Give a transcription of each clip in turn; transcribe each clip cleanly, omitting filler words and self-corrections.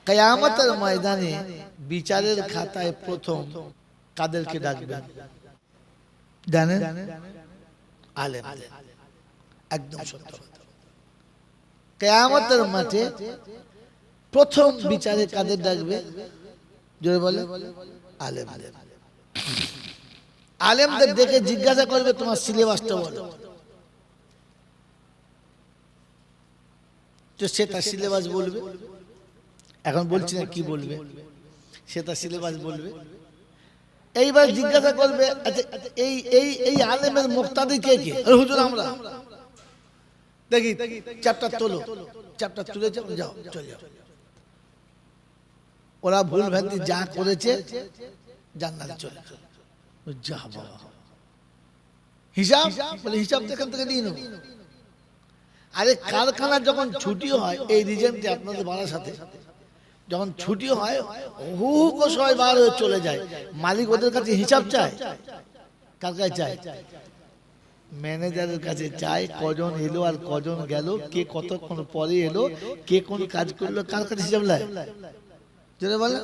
কিয়ামতের ময়দানে বিচারের খাতায় প্রথম কাদেরকে ডাকবেন জানেন? আলেমদের। একদম সত্য কথা। কিয়ামতের মাঠে প্রথম বিচারে কাদের ডাকবে? জোরে বলে আলেমদের। আলেমদের দেখে জিজ্ঞাসা করবে তোমার সিলেবাসটা বলো। তো সে তার সিলেবাস বলবে। এখন বলছি না কি বলবে, সে তার সিলেবাস বলবে। এইবার জিজ্ঞাসা করবে আচ্ছা এই এই এই আলেমের মুক্তাদি কে কে? হুজুর আমরা। দেখি চ্যাপ্টার তোলো, চ্যাপ্টার তুলে যাও, যাও চলে যাও। ওরা ভুল ভ্রান্তি যা করেছে জান্নাতে চলে যা। বাবা হিসাব বলে হিসাব তো এখান থেকে নিয়ে নেব। আরে কারখানা যখন ছুটি হয় এই রিজেন্টে আপনাদের বাড়ার সাথে যখন ছুটি হয় হু হু করে সবাই বার হয়ে চলে যায়। মালিক ওদের কাছে হিসাব চায়। কার কাছে চায়? ম্যানেজারের কাছে চায় কজন এলো আর কজন গেল, কে কতক্ষণ পরে এলো, কে কোন কাজ করলো, কার কাছে হিসাব নেয়? যেটা বলে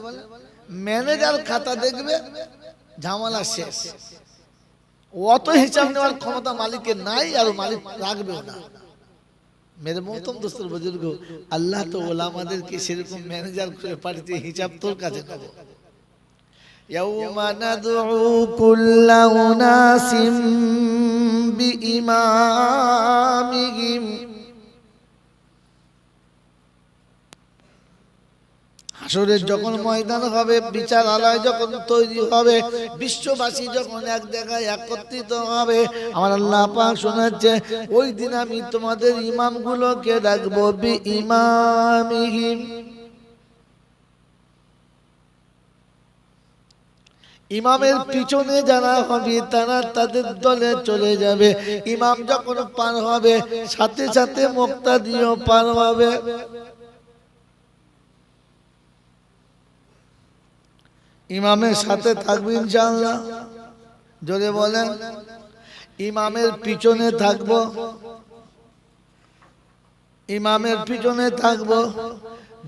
ম্যানেজার খাতা দেখবে ঝামেলা শেষ। অত হিসাব নেওয়ার ক্ষমতা মালিকের নাই আর মালিক রাখবেও না। মেরে মোহতম দোস্তর বুজুর্গ, আল্লাহ তো ওলামাদেরকে সেরকম ম্যানেজার করে পাঠিয়ে হিসাব তোর কাছে নেব। ইয়াউমা নাদউ কুল্লা উনাসিম বিইমামিহিম। হাসরের যখন ময়দান হবে, বিচারালয় যখন তৈরি হবে, বিশ্ববাসী যখন এক জায়গায় একত্রিত হবে, আমার আল্লাহ পাক শোনাচ্ছে ওই দিন আমি তোমাদের ইমামগুলোকে ডাকবো বিইমামিহিম। ইমামের পিছনে যারা হবে তারা তাদের দলে চলে যাবে। ইমাম যখন পার হবে সাথে সাথে মুক্তাদিও পার হবে। ইমামের সাথে থাকবে ইনশাআল্লাহ। জোরে বলেন ইমামের পিছনে থাকবো, ইমামের পিছনে থাকবো।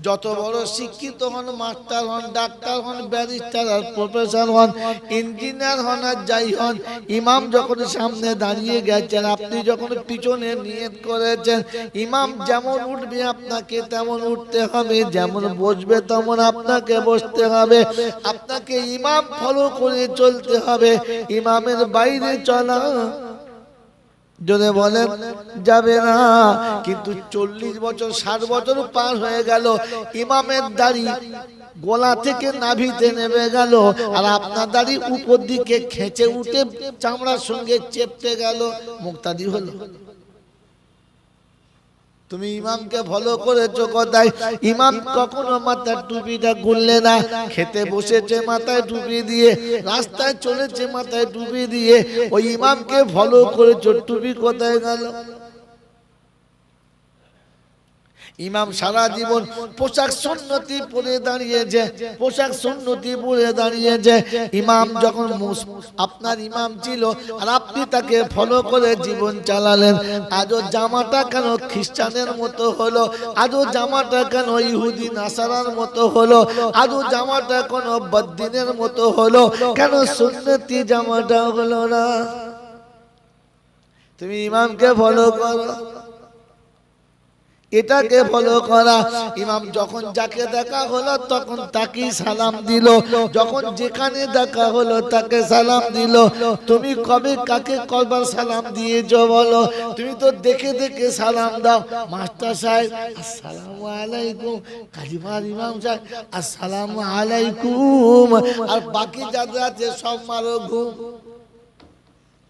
যত বড় শিক্ষিত হন, মাস্টার হন, ডাক্তার হন, ব্যারিস্টার আর প্রফেসর হন, ইঞ্জিনিয়ার হন আর যাই হন, ইমাম যখন সামনে দাঁড়িয়ে গেছেন, আপনি যখন পিছনে নিয়ত করেছেন ইমাম যেমন উঠবে আপনাকে তেমন উঠতে হবে, যেমন বসবে তেমন আপনাকে বসতে হবে। আপনাকে ইমাম ফলো করে চলতে হবে, ইমামের বাইরে চলা যদি বলেন যাবে না। কিন্তু 40 বছর 60 বছর পার হয়ে গেল, ইমামের দাড়ি গলা থেকে নাভিতে নেমে গেল আর আপনার দাড়ি উপর দিকে খেঁচে উঠে চামড়ার সঙ্গে চেপতে গেল, মুক্তাদি হলো? তুমি ইমামকে ফলো করেছো কোথায়? ইমাম কখনো মাথার টুপিটা খুললে না, খেতে বসেছে মাথায় টুপি দিয়ে, রাস্তায় চলেছে মাথায় টুপি দিয়ে, ওই ইমামকে ফলো করেছো, টুপি কোথায় গেল? ইমাম সারা জীবন পোশাক সুন্নতি পরে দাঁড়িয়েছে, পোশাক সুন্নতি পরে দাঁড়িয়েছে। ইমাম যখন আপনার ইমাম ছিল আর আপনি তাকে ফলো করে জীবন চালালেন, আজও জামাটা কেন খ্রিস্টানের মতো হলো? আজও জামাটা কেন ইহুদি নাসারার মতো হলো? আজও জামাটা কেন বদ্দিনের মতো হলো? কেন সুন্নতি জামাটা হলো না? তুমি ইমামকে ফলো করো, এটাকে ফলো করা। ইমাম যখন যাকে দেখা হলো তখন তাকেই সালাম দিল, যখন যেখানে দেখা হলো তাকে সালাম দিল। তুমি কবে কাকে কবার সালাম দিয়েছো বলো? তুমি তো দেখে দেখে সালাম দাও। মাস্টার সাহেব আসসালামু আলাইকুম, কালিমার ইমাম সাহেব আসসালামু আলাইকুম, আর বাকি যাদের আছে সব মারো ঘুম।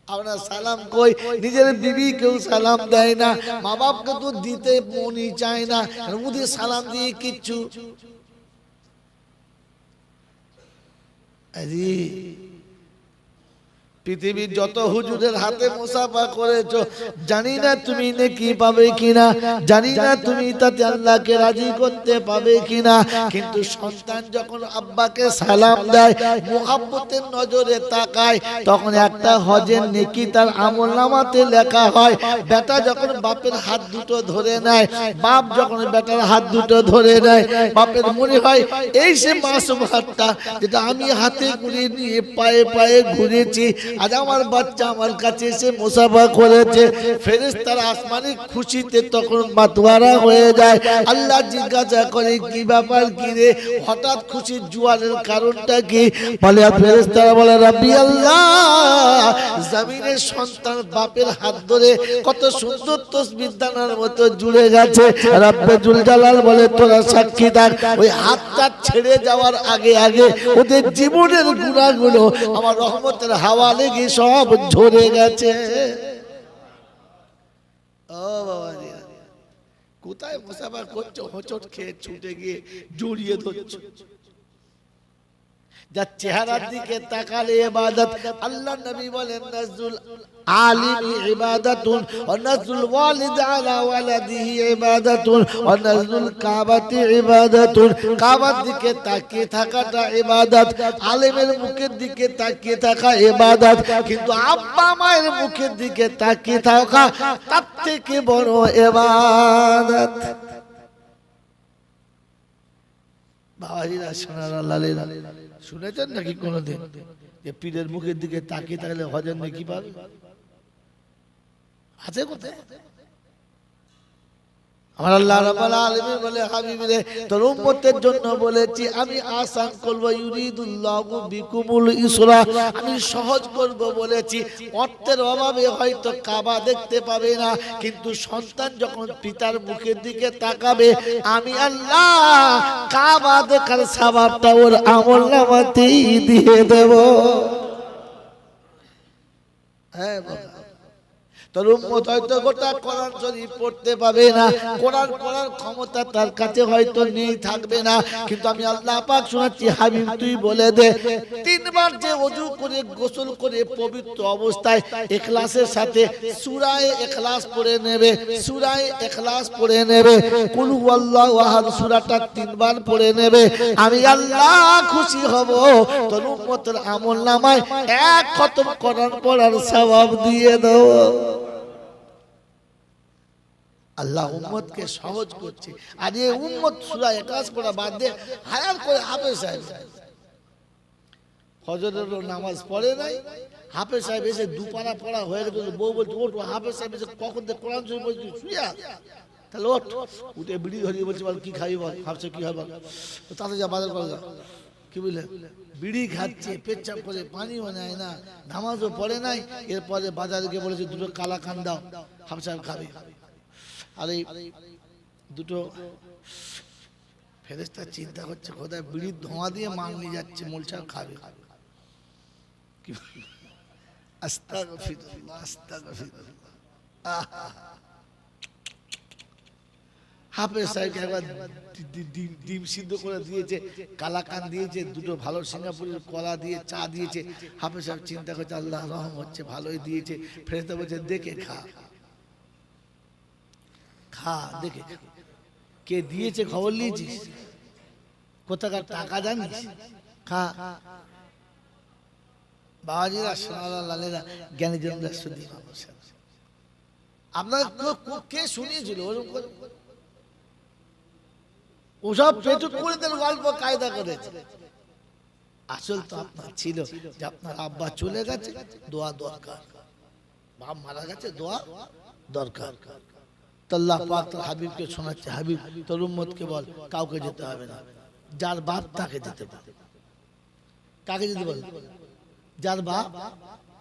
আপনার সালাম কই? নিজের বিবি কেউ সালাম দেয় না, মা বাপকে তো দিতে মনই চায় না, ওদের সালাম দিয়ে কিচ্ছু। আরে পৃথিবীর যত হুজুরের হাতে মুসাফা করেছো, জানি না তুমি নেকি পাবে কিনা, জানি না তুমি তাতে আল্লাহকে রাজি করতে পাবে কিনা, কিন্তু সন্তান যখন আব্বাকে সালাম দেয়, মুহাব্বতের নজরে তাকায়, তখন একটা হজের নেকি তার আমলনামাতে লেখা হয়। বেটা যখন বাপের হাত দুটো ধরে নেয়, বাপ যখন বেটার হাত দুটো ধরে নেয়, বাপের মনে হয় এই সে মাসুম হাতটা যেটা আমি হাতে ঘুরিয়ে নিয়ে পায়ে পায়ে ঘুরেছি, আজ আমার বাচ্চা আমার কাছে এসে মুসাফা করেছে। ফেরেশতারা আসমানে খুশিতে তখন মাতোয়ারা হয়ে যায়। আল্লাহ জিজ্ঞাসা করে কি ব্যাপার, কি রে হঠাৎ খুশি জোয়ারের কারণটা কি? বলে ফেরেশতারা বলে রাব্বি আল্লাহ, জমিনের সন্তান বাপের হাত ধরে কত সুন্দর তাসবিহ দানার মতো জুড়ে গেছে। রব্বে জুল জালাল বলে তোরা সাক্ষী থাক, ওই হাতটা ছেড়ে যাওয়ার আগে আগে ওদের জীবনের গুনাহগুলো আমার রহমতের হাওয়া লেগে সব ঝরে গেছে। ও বাবা, কোথায় মুসাফা করছো? হোঁচট খেয়ে ছুটে গিয়ে জড়িয়ে ধরছো। যার চেহারার দিকে তাকালে ইবাদত। আল্লাহ নবী বলেন নাজরুল আলিমি ইবাদাতুন ওয়া নাজরুল ওয়ালিদ আলা ওয়ালাদিহি ইবাদাতুন ওয়া নাজরুল কাবাতি ইবাদাতুন। কাবার দিকে তাকিয়ে থাকাটা ইবাদত, আলেমের মুখের দিকে তাকিয়ে থাকা ইবাদত, কিন্তু আব্বা মায়ের মুখের দিকে তাকিয়ে থাকা তার থেকে বড় ইবাদত। বাবাজিরা সোনারা লালেরা, শুনেছেন নাকি কোনোদিন যে পীরের মুখের দিকে তাকিয়ে থাকলে হজের নেকি পাবে? আছে কোথায়? আমার আল্লাহ রাব্বুল আলামিন বলে হাবিবরে তোর উম্মতের জন্য বলেছি আমি আসান করব, ইউরিদুল্লাহু বিকুমুল ইসরা, আমি সহজ করব বলেছি। অর্থের অভাবে হয়তো কাবা দেখতে পাবে না, কিন্তু সন্তান যখন পিতার মুখের দিকে তাকাবে, আমি আল্লাহ কাবা দেখার সওয়াবটা ওর আমলনামাতেই দিয়ে দেব। হ্যাঁ বাবা, তোর উম্মত হয়তো গোটা কোরআন শরীফ পড়তে পাবে না, কোরআন পড়ার ক্ষমতা তার কাছে হয়তো নেই, থাকবে না, কিন্তু আমি আল্লাহ পাক শোনাচ্ছি হাবিব তুই বলে দে তিনবার যে ওযু করে গোসল করে পবিত্র অবস্থায় ইখলাসের সাথে সূরা ইখলাস পড়ে নেবে, সূরা ইখলাস পড়ে নেবে, কুল হুয়াল্লাহু আহাদ সূরাটা তিনবার পড়ে নেবে, আমি আল্লাহ খুশি হব, তোর উম্মতের আমলনামায় এক খতম কোরআন পড়ার সওয়াব দিয়ে দাও। আল্লাহ উম্মতকে সহজ করছে। আর এই উম্মত সূরা ইখলাস পড়া বাদ দিয়ে হায়ার করে হাফেজ সাহেব, ফজরের নামাজ পড়ে নাই, হাফেজ সাহেব এসে দুপারা পড়া হয়ে গেছে, বউ বলছে ওঠ, হাফেজ সাহেব এসে কখন থেকে কোরআন শরীফ বলছি শুয়ে আছ, তাহলে ওঠ, উঠে বিড়ি ধরিয়ে বলছে বল কি খাবি বল, হাফেজ কি হবে, তাতে যা বাজার করে যা, কি বুঝলে বিড়ি খাচ্ছে, পেচ্ছাপ করে, পানিও নেয় না, নামাজও পড়ে নাই, এরপরে বাজারে গিয়ে বলেছে দুটো কালাকান দাও, হাফেজ সাহেব খাবে। আরে দুটো ফেরেশতা চিন্তা করছে খোদায় বিড়ির ধোঁয়া দিয়ে মাল নিয়ে যাচ্ছে, মোলসা খাবে। আস্তাগফিরুল্লাহ আস্তাগফিরুল্লাহ। হাফেজ সাহেবকে একবার ডিম সিদ্ধ করে দিয়েছে, কালাকান দিয়েছে, দুটো ভালো সিঙ্গাপুরের কলা দিয়ে চা দিয়েছে। হাফেজ সাহেব চিন্তা করছে আল্লাহ রহম হচ্ছে, ভালোই দিয়েছে। ফেরেশতা বলছে দেখে খা, খা দেখে, কে দিয়েছে খবর নিয়েছিস, কোথাকার টাকা জানিস, খা। বাবাজিরা সোনারা লালেরা জ্ঞানী জনরা শুধু আপনার কে শুনিয়েছিল ওরকম ওসব পেটুক করে দেন গল্প কায়দা করেছে। আসল তো আপনার ছিল যে আপনার আব্বা চলে গেছে, দোয়া দরকার, বাপ মারা গেছে, দোয়া দরকার। আল্লাহ পাক তার হাবিবকে শোনাচ্ছে, হাবিব তোর উম্মতকে বল কাউকে যেতে হবে না, যার বাপ তাকে যেতে পারে। কাকে যেতে বল? যার বাপ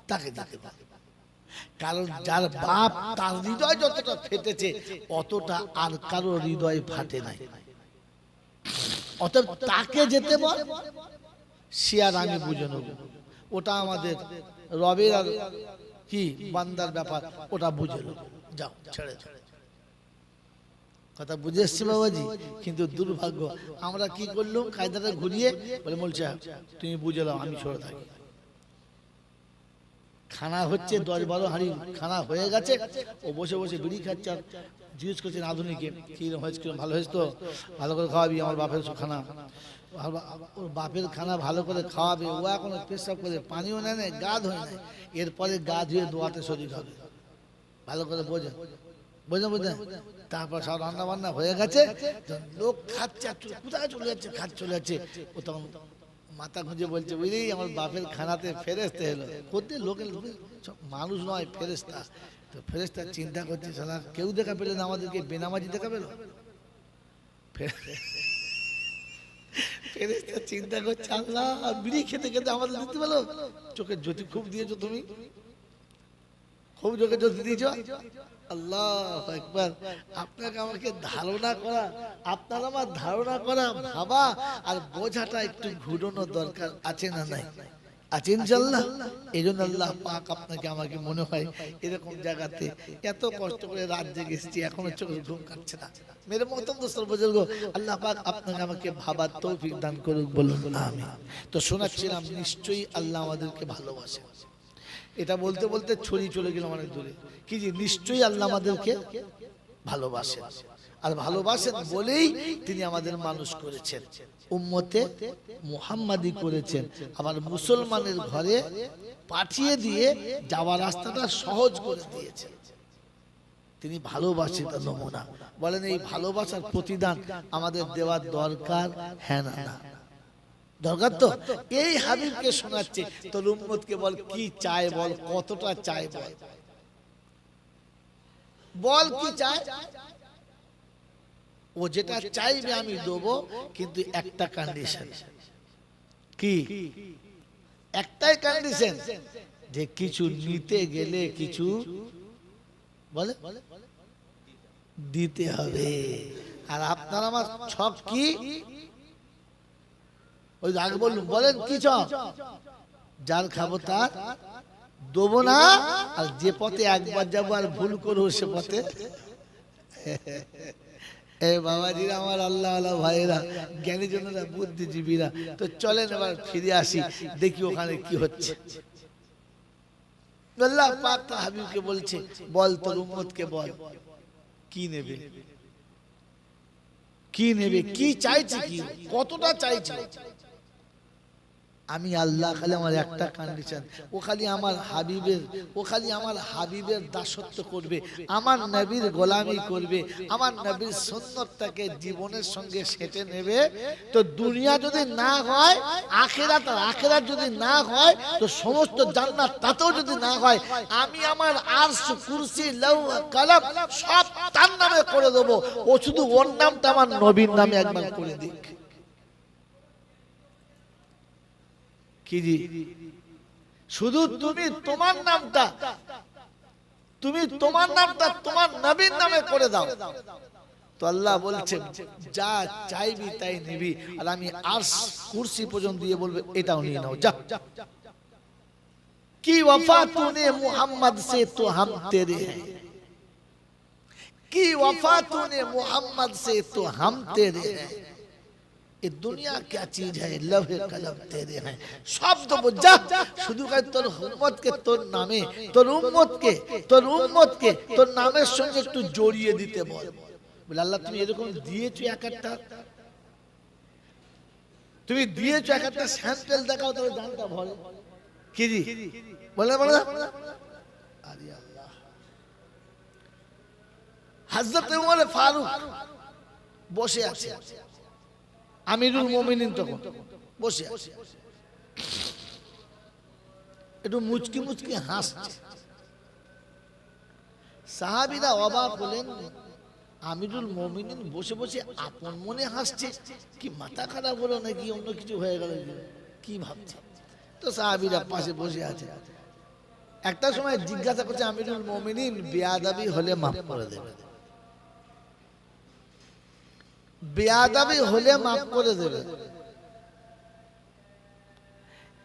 তাকে যেতে পারে, কারণ যার বাপ তার হৃদয় যতটা ফেটেছে অতটা আর কারো হৃদয় ফাটে নাই। অতএব তাকে যেতে বল, সে আর আমি বুঝে নেব, ওটা আমাদের রবের আর কি বান্দার ব্যাপার, ওটা বুঝে নেব, যাও ছেড়ে ছেড়ে। কথা বুঝে এসছি বাবাজি, কিন্তু দুর্ভাগ্য আমরা কি করলাম, কায়দাটা ঘুরিয়ে বলে মোল সাহেব তুমি বুঝে নাও, আমি সরে থাকি। খানা হচ্ছে 10-12 হাঁড়ি খানা হয়ে গেছে, ও বসে বসে বিড়ি খাচ্ছে আর জিজ্ঞেস করছেন আধুনিকে, কিরকম হয়েছে, কিরকম ভালো হয়েছে তো, ভালো করে খাওয়াবি আমার বাপের খানা। ওর বাপের খানা ভালো করে খাওয়াবে, ও এখন পেশাব করে পানিও নেয় না, গা ধোয় না, এরপরে গা ধুয়ে দোয়াতে শরীর হবে। ভালো করে বোঝেন, বুঝলেন। তারপর সব রান্না বান্না হয়ে গেছে, লোক খাচ্ছে, কোথায় চলে যাচ্ছে, খাচ্ছে চলে যাচ্ছে, ও তখন মাথা খুঁজে বলছে, বুঝলি আমার বাপের খানাতে ফেরেশতা এলো। কোথায় লোকের মানুষ নয়, ফেরেশতা। তো ফেরেশতা চিন্তা করছে, সালা কেউ দেখা পেলেন আমাদেরকে, বেনামাজি দেখা পেল। ফেরেশতা চিন্তা করছে, আল্লাহ বিড়ি খেতে খেতে আমাদের দিতে পারলো, চোখের জ্যোতি খুব দিয়েছো তুমি, খুব চোখের জ্যোতি দিয়েছ। আল্লাহু আকবার। আপনাকে আমাকে ধারণা করা, আপনার আমার ধারণা করা, ভাবা আর বোঝাটা একটু ঘুরানোর দরকার আছে না নাই? আছে ইনশাআল্লাহ। এই জন্য আল্লাহ পাক আপনাকে আমাকে মনে হয় এরকম জায়গাতে এত কষ্ট করে রাত জেগে এসেছি, এখনো চোখে ঘুম কাটছে না। মেরে মহতরম দোস্তর বুজুর্গ, আল্লাহ পাক আপনাকে আমাকে ভাবার তৌফিক দান করুক, বলুন আমিন। তো শোনাচ্ছিলাম, নিশ্চয়ই আল্লাহ আমাদেরকে ভালোবাসে। এটা বলতে বলতে ছড়িয়ে চলে গেলাম অনেক দূরে। কি যে নিশ্চয়ই আল্লাহ আমাদেরকে ভালোবাসেন, আর ভালোবাসেন বলেই তিনি আমাদের মানুষ করেছেন, উম্মতে মুহাম্মাদি করেছেন, আবার মুসলমানের ঘরে পাঠিয়ে দিয়ে যাওয়ার রাস্তাটা সহজ করে দিয়েছেন। তিনি ভালোবাসেন, তার নমুনা। বলেন এই ভালোবাসার প্রতিদান আমাদের দেওয়ার দরকার, হ্যাঁ না না দরকার? তো এই হাবিবকে শোনাচ্ছে, তোর উম্মতকে বল কি চায়, বল কতটা চায়, বল কি চায়। ও যেটা চাইবে আমি দেবো, কিন্তু একটা কন্ডিশন। কি? একটাই কন্ডিশন, যে কিছু নিতে গেলে কিছু বলে দিতে হবে। আর আপনার আমার ছক কি? ওই আগে বলুন, বলেন কি ছক? যার খাবো তার দেবো না, আর যে পথে একবার যাবো আর ভুল করবো সে পথে। এ বাবাজিরা, আমার আল্লাহ আল্লাহ ভাইয়েরা, জ্ঞানীজনেরা, বুদ্ধিজীবীরা, তো চলেন এবার ফিরে আসি, দেখি ওখানে কি হচ্ছে। আল্লাহ পাক তার হাবিবকে বলছে, বল তোর উম্মতকে বল কি নেবে, কি নেবে, কি চাইছে, কি কতটা চাইছে। আমি আল্লাহ খালি আমার একটা কন্ডিশন, ও খালি আমার হাবিবের দাসত্ব করবে, আমার নবীর গোলামি করবে, আমার নবীর সুন্নতটাকে জীবনের সঙ্গে সেটে নেবে। তো দুনিয়া যদি না হয়, আখিরাত যদি না হয়, তো সমস্ত জান্নাত তাতেও যদি না হয়, আমি আমার আরশ, কুরসি, লৌহ, কলম সব তার নামে করে দেবো। ও শুধু ওর নামটা আমার নবীর নামে একবার করে দিক। কি জি? শুধু তুমি তোমার নামটা তোমার নবীর নামে করে দাও। তো আল্লাহ বলছেন, যা চাইবি তাই নিবি, আর আমি আরশ কুরসি পর্যন্ত দিয়ে বলবো এটাও নিয়ে নাও, যা। কি ওয়াফা তूने मोहम्मद से तो हम तेरे हैं, की वफा तूने मोहम्मद से तो हम तेरे हैं, ये दुनिया क्या चीज है, लौहे कलम तेरे हैं। शब्द बुझा শুধু কই তোর উম্মতকে তোর নামে, তোর উম্মতকে তোর নামের সঙ্গে একটু জড়িয়ে দিতে বল। বলে আল্লাহ তুমি এরকম দিয়েছো এক একটা, তুমি দিয়েছো এক একটা স্যাম্পল দেখাও, তবে জানটা ভরে। কি জি? বলে আরে আল্লাহ। হযরত ওমর ফারুক বসে আছে, আমিরুল মুমিনিন তখন বসে আছে, একটু মুচকি মুচকি হাসছে। সাহাবীরা অবাক হলেন, আমিরুল মুমিনিন বসে বসে আপন মনে হাসছে, কি মাথা খারাপ হলো নাকি অন্য কিছু হয়ে গেল, কি ভাবছে? তো সাহাবীরা পাশে বসে আছে। একটা সময় জিজ্ঞাসা করছে আমিরুল মুমিনিন, বেয়াদবি হলে মাফ করে দেবে, বেয়াদবি হলে মাফ করে দেবে।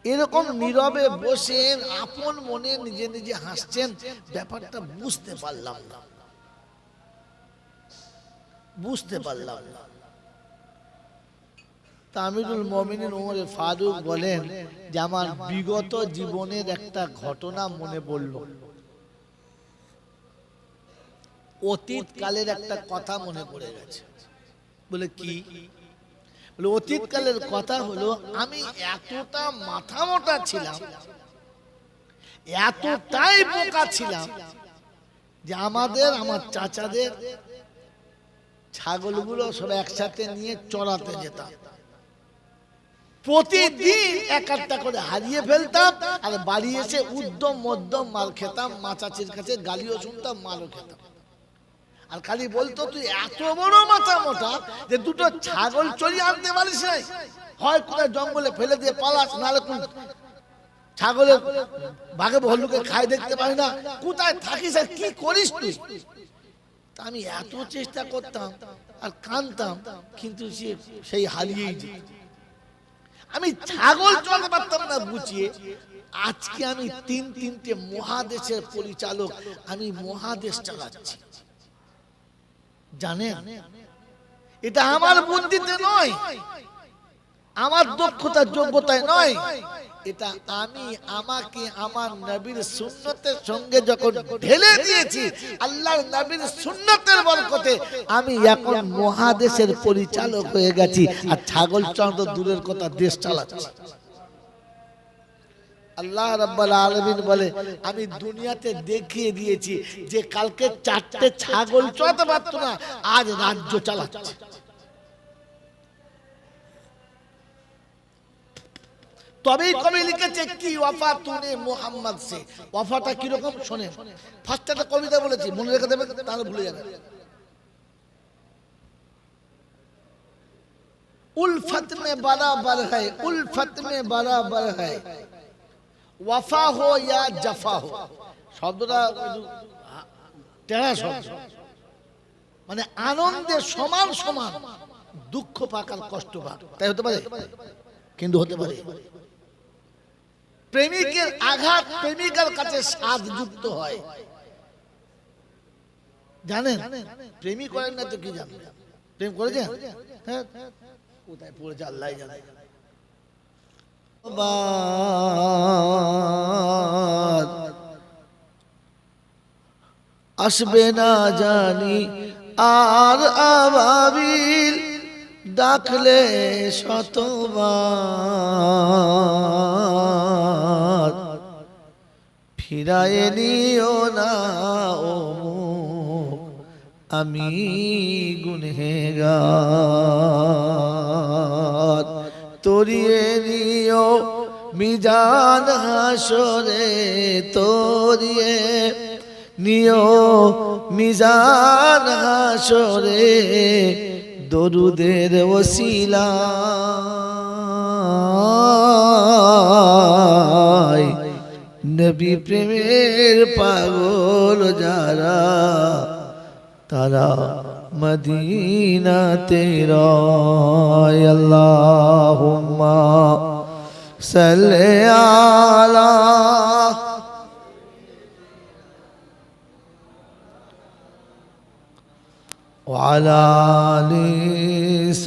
এরকম নীরবে বসে আপন মনে নিজে নিজে হাসছেন, ব্যাপারটা বুঝতে পারলাম না। আমিরুল মুমিনিন ওমর ফারুক বলেন যে আমার বিগত জীবনের একটা ঘটনা মনে পড়ল, অতীত কালের একটা কথা মনে পড়ে গেছে। বলে কি? বলে অতীত কালের কথা হলো আমি এতটা মাথা মোটা ছিলাম, এতটাই বোকা ছিলাম যে আমার চাচাদের ছাগলগুলো সব একসাথে নিয়ে চড়াতে যেতাম। প্রতিদিন এক একটা করে হারিয়ে ফেলতাম, আর বাড়ি এসে উদ্যম মধ্যম মাল খেতাম, মা চাচির কাছে গালিও শুনতাম, মালও খেতাম। আর খালি বলতো তুই এত বড় মাথা মোটা যে দুটো ছাগল চড়িয়ে আনতে পারিস নাই, হয় কোথায় জঙ্গলে ফেলে দিয়ে পালাস, নাহলে ছাগলের বাঘে ভল্লুকে খায় দেখতে পারি না, কোথায় থাকিস আর কি করিস তুই। আমি এত চেষ্টা করতাম আর কাঁদতাম, কিন্তু সেই হারিয়েই যেত। আমি ছাগল চলতে পারতাম না বুঝিয়ে। আজকে আমি তিনটে মহাদেশের পরিচালক, আমি মহাদেশ চালাচ্ছি। জানেন, এটা আমার বুদ্ধিতে নয়, আমার দক্ষতার যোগ্যতায় নয়, এটা আমাকে আমার নবীর সুন্নতের সঙ্গে যখন ঢেলে দিয়েছি, আল্লাহর নবীর সুন্নতের বরকতে আমি এখন মহাদেশের পরিচালক হয়ে গেছি। আর ছাগল চন্দ্র দূরের কথা, দেশ চালাচ্ছি। আল্লাহ রাব্বুল আলামিন বলে আমি দুনিয়াতে দেখিয়ে দিয়েছি যে কালকে 4টে ছাগল চড়াতে পারত না, আজ রাজ্য চালাচ্ছে। তবেই কবি লিখেছে কি ওয়াফা তুনে মুহাম্মদ সে। ওয়াফাটা কি রকম শোনেন। ফার্স্ট একটা কবিতা বলেছি, মনে রেখে দেবেন, তাহলে ভুলে যাবেন। उल्फत में बराबर है, उल्फत में बराबर है, वफा हो या जफा हो। শব্দটা টেরা শব্দ, মানে আনন্দে সমান সমান দুঃখ পাক আর কষ্ট পাক, তাই হতে পারে? কিন্তু হতে পারে প্রেমিকের আঘাত প্রেমিকার কাছে স্বাদ যুক্ত হয়। জানেন, প্রেমিক করেন না তো কি জানেন? প্রেম করেছেন? হ্যাঁ, কোথায় পড়েছে আল্লাহ জানে। আসবে না জানি আর আবাবিল, ডাকলে শতবার, ফিরায় নিও না ও মুখ, আমি গুনহেগার। তরিয়ে নিও মিজান হাসরে, তরিয়ে নিও মিজান হাসরে, দরুদের ওসিলায়। নবী প্রেমের পাগল যারা, তারা মদিনাতে রয়। আল্লাহুম্মা সাল্লি আলা وعلى آل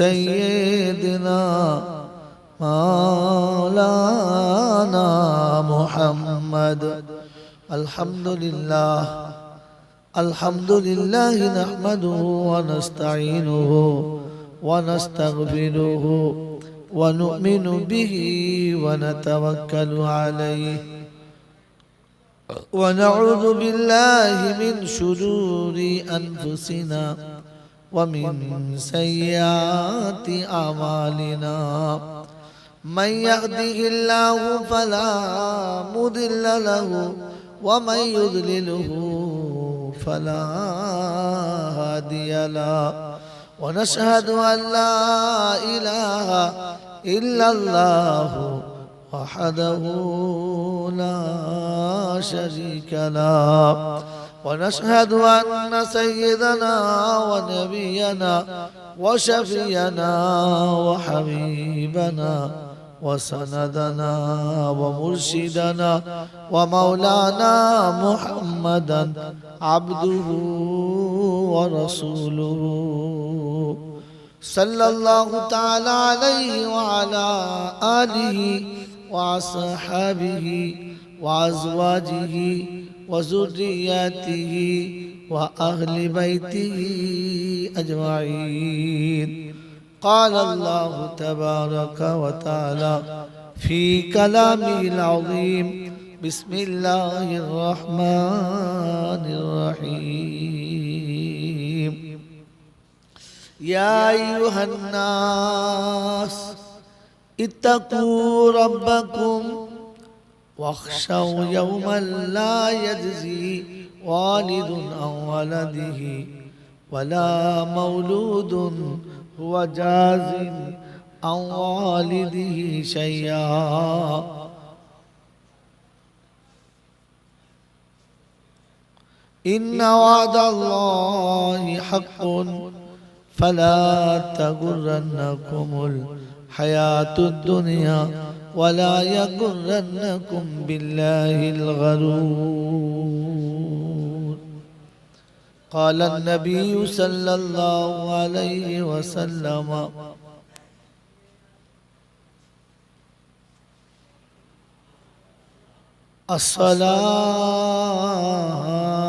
سيدنا مولانا محمد. الحمد لله، الحمد لله نحمده ونستعينه ونستغفره ونؤمن به ونتوكل عليه، ونعوذ بالله من شرور أنفسنا ومن سيئات أعمالنا. من يهده الله فلا مضل له ومن يضلله فلا هادي له. ونشهد أن لا إله إلا الله وحده لا شريك له. ونشهد أن سيدنا ونبينا وشفينا وحبيبنا وسندنا ومرشدنا ومولانا محمدا عبده ورسوله صلى الله تعالى عليه وعلى آله وأصحابه وأزواجه وذرياته وأهل بيته أجمعين. قال الله تبارك وتعالى في كلامه العظيم: بسم الله الرحمن الرحيم. يا أيها الناس اتقوا ربكم واخشوا يوما لا يجزي والد عن ولده ولا مولود هو جاز عن والده شيئا. إن وعد الله حق فلا تغرنكم الحياة الدنيا ولا يغرنكم بالله الغرور. قال النبي صلى الله عليه وسلم: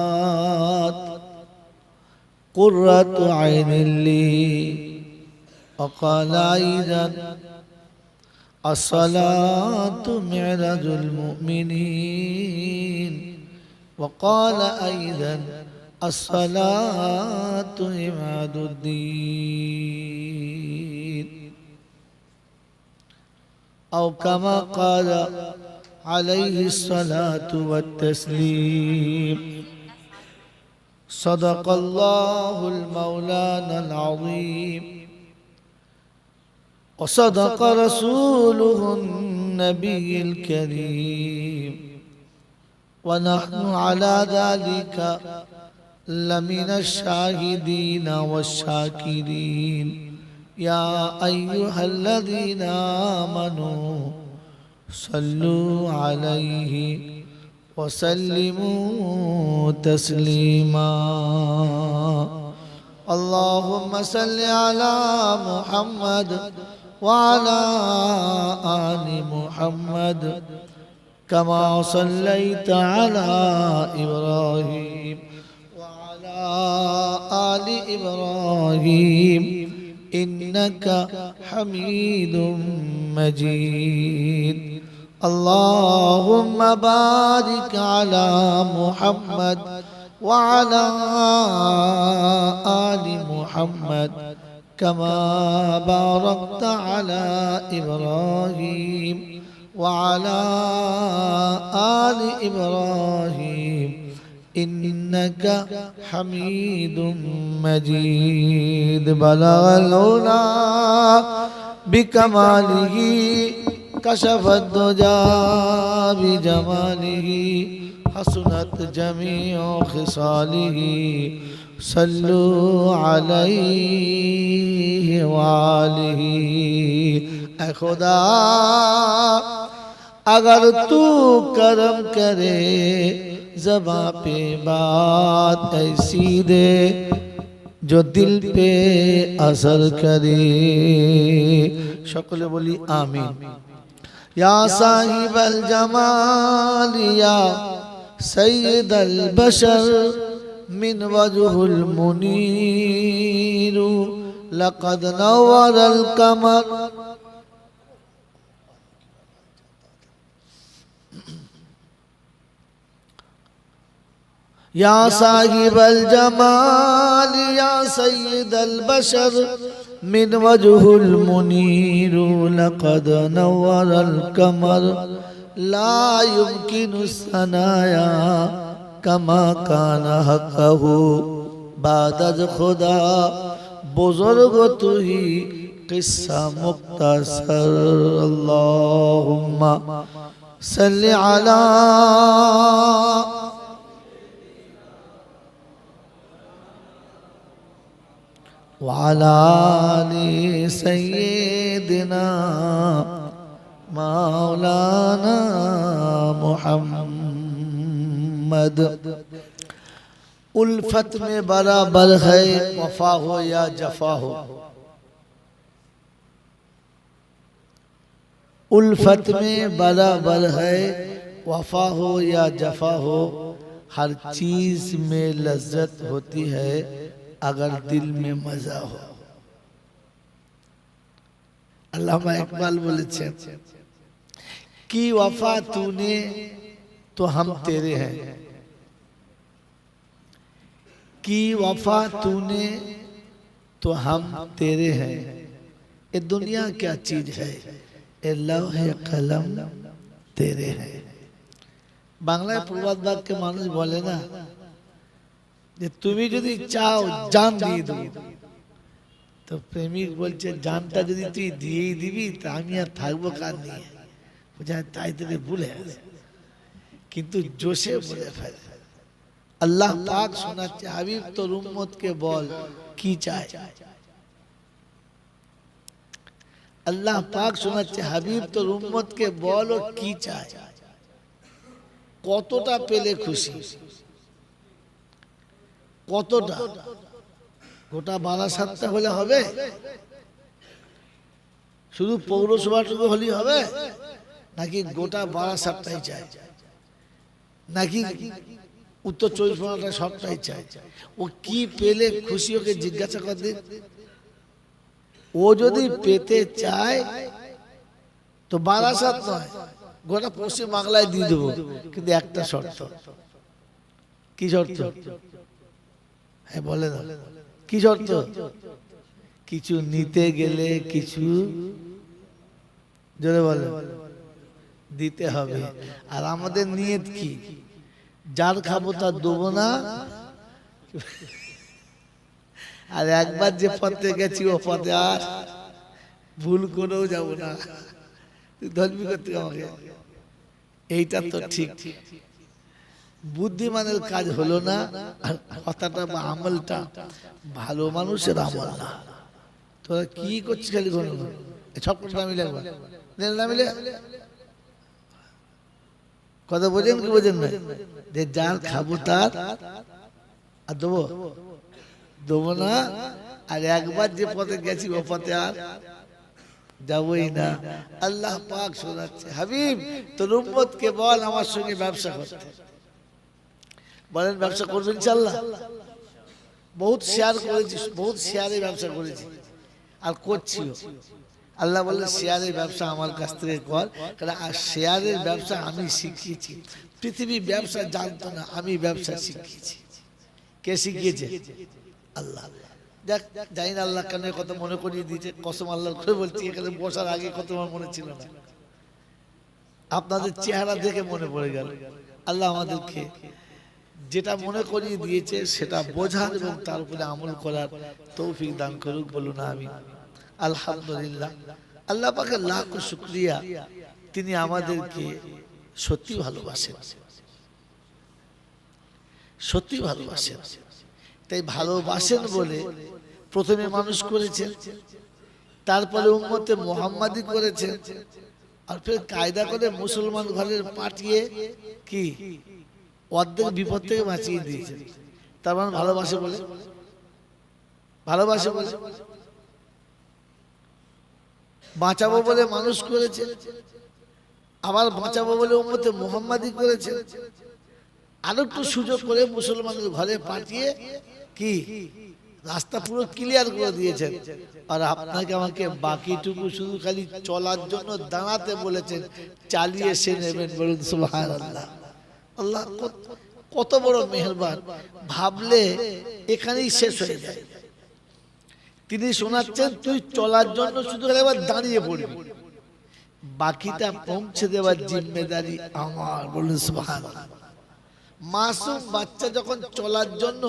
الصلاة قرة عين لي. وقال أيضا: الصلاة معراج المؤمنين. وقال أيضا: الصلاة عماد الدين. أو كما قال عليه الصلاة والتسليم. صدق الله المولانا العظيم وصدق رسوله النبي الكريم، ونحن على ذلك لمن الشاهدين والشاكرين. يا أيها الذين آمنوا صلوا عليه وسلموا تسليما. اللهم صل على محمد وعلى آل محمد كما صليت على إبراهيم وعلى آل إبراهيم إنك حميد مجيد. اللهم بارك على محمد وعلى آل محمد كما باركت على إبراهيم وعلى آل إبراهيم إنك حميد مجيد. بلغ العلا بكماله كشف الدجى بجماله حسنت جميع خصاله. صلوا عليه وآله. اے خدا اگر تو کرم کرے زباں پہ بات ایسی دے جو دل پہ اثر کرے. সকলে বলি আমিন। या साहिब الجمال या सैयद البشر من وجه المنير لقد نور القمر. या साहिब الجمال या सैयद البشر من وجه المنير لقد نور القمر لا يمكن الثنايا كما كان حقه بعد خدا بزرگ تو ہی قصہ مختصر. اللهم صل على وعلى آل سيدنا مولانا محمد. उल्फत में बराबर है वफा हो या जफा हो, उल्फत में बराबर है, वफा हो या जफा हो, हर चीज में लज्जत होती है अगर दिल में मजा हो। अल्लामा इकबाल बोलेছেন कि वफा तूने तो हम तेरे हैं, कि वफा तूने तो हम तेरे हैं, ये दुनिया क्या चीज है, ये लौहे कलम तेरे हैं। বাংলায় প্রবাদ বাক্যে মানুষ বলে না যে তুমি যদি চাও জান দিয়ে দেবো, তো প্রেমিক বলছে জানটা যদি তুই দিয়েই দিবি তা আমি আর থাকবো কার নিয়ে, তাই তোকে ভুলে গেছে, কিন্তু জোশে বলে ফেলে। আল্লাহ পাক শোনাচ্ছে হাবিব তোর উম্মতকে বল কি চায়। আল্লাহ পাক শোনাচ্ছে হাবিব তোর উম্মতকে বল ও কি চায়, কতটা পেলে খুশি, কতটা। গোটা 12-7টা হলে হবে, শুধু পৌরসভাটুকু হলেই হবে, নাকি গোটা 12-7টাই চাই, নাকি উত্তর 24 পরগনা সবটাই চাই? ও কি পেলে খুশি ওকে জিজ্ঞাসা কর দিন। ও যদি পেতে চায় তো 12-7 নয়, গোটা পশ্চিম বাংলায় দিয়ে দেবো, কিন্তু একটা শর্ত। কি শর্ত? হ্যাঁ বলে না, কি শর্ত? কিছু নিতে গেলে কিছু জোরে বলে দিতে হবে। আর আমাদের নিয়ত কি? যার খাবো তার দেবো না, আর একবার যে পথে গেছি ও পথে আর ভুল করেও যাব না। ধর্মী করতে আমাকে, এইটা তো ঠিক। বুদ্ধিমানের কাজ হলো না, আর কথাটা বা আমলটা ভালো মানুষের আমল না। তোরা কি করছিস খালি ঘন ঘন? সব কথা মিলে না মিলে কথা বোঝেন কি বোঝেন না? যে যার খাবো তার আর দেবো দেবো না, আর একবার যে পথে গেছি ও পথে আর যাবই না। আল্লাহ পাক শোনাচ্ছে হাবিব তোর উম্মতকে বল আমার সঙ্গে ব্যবসা করতে। বলেন ব্যবসা করবেন ইনশাআল্লাহ? বহুত শেয়ার করেছি, বহুত শেয়ারে ব্যবসা করেছি আর করছিও। আল্লাহ বলে শেয়ারের ব্যবসা আমার কাছ থেকে কর, কারণ শেয়ারের ব্যবসা আমি শিখিয়েছি। পৃথিবী ব্যবসা জানতো না, আমি ব্যবসা শিখিয়েছি। কে শিখিয়েছে? আল্লাহ। দেখ জানি না আল্লাহ কেন কথা মনে করিয়ে দিয়েছে, কসম আল্লাহর করে বলছি, এখানে বসার আগে কত আমার মনে ছিল না, আপনাদের চেহারা দেখে মনে পড়ে গেল। আল্লাহ আমাদেরকে যেটা মনে করিয়ে দিয়েছে সেটা বোঝার এবং তার উপরে আমল করার তৌফিক দান করুক, বলুন আমিন। আলহামদুলিল্লাহ, আল্লাহ পাকের লাখ শুকরিয়া, তিনি আমাদেরকে সত্যি ভালোবাসেন, সত্যি ভালোবাসেন। তাই ভালোবাসেন বলে প্রথমে মানুষ করেছেন, তারপরে উম্মতে মুহাম্মাদি করেছেন, আর ফের কায়দা করে মুসলমান ঘরে পাঠিয়ে কি অর্ধেক বিপদ থেকে বাঁচিয়ে দিয়েছেন। তার মানে ভালোবাসে বলে, ভালোবাসে বলে বাঁচাবো বলে মানুষ করেছে, আবার বাঁচাবো বলে উম্মতে মুহাম্মাদি করেছে, আর একটু সুযোগ করে মুসলমানদের ঘরে পাঠিয়ে কি রাস্তা পুরো ক্লিয়ার করে দিয়েছেন। আর আপনাকে আমাকে বাকিটুকু শুধু খালি চলার জন্য দাঁড়াতে বলেছেন, চালিয়ে সে নেবেন। বলুন সুবহানাল্লাহ। আল্লাহ কত বড় মেহেরবান, ভাবলে এখানেই শেষ হয়ে যায়। তিনি শোনাচ্ছেন তুই চলার জন্য শুধু একবার দাঁড়িয়ে পড়বি, বাকিটা পৌঁছে দেওয়ার জিম্মেদারি আমার। বলুন সুবহানাল্লাহ। মাসুম বাচ্চা যখন চলার জন্য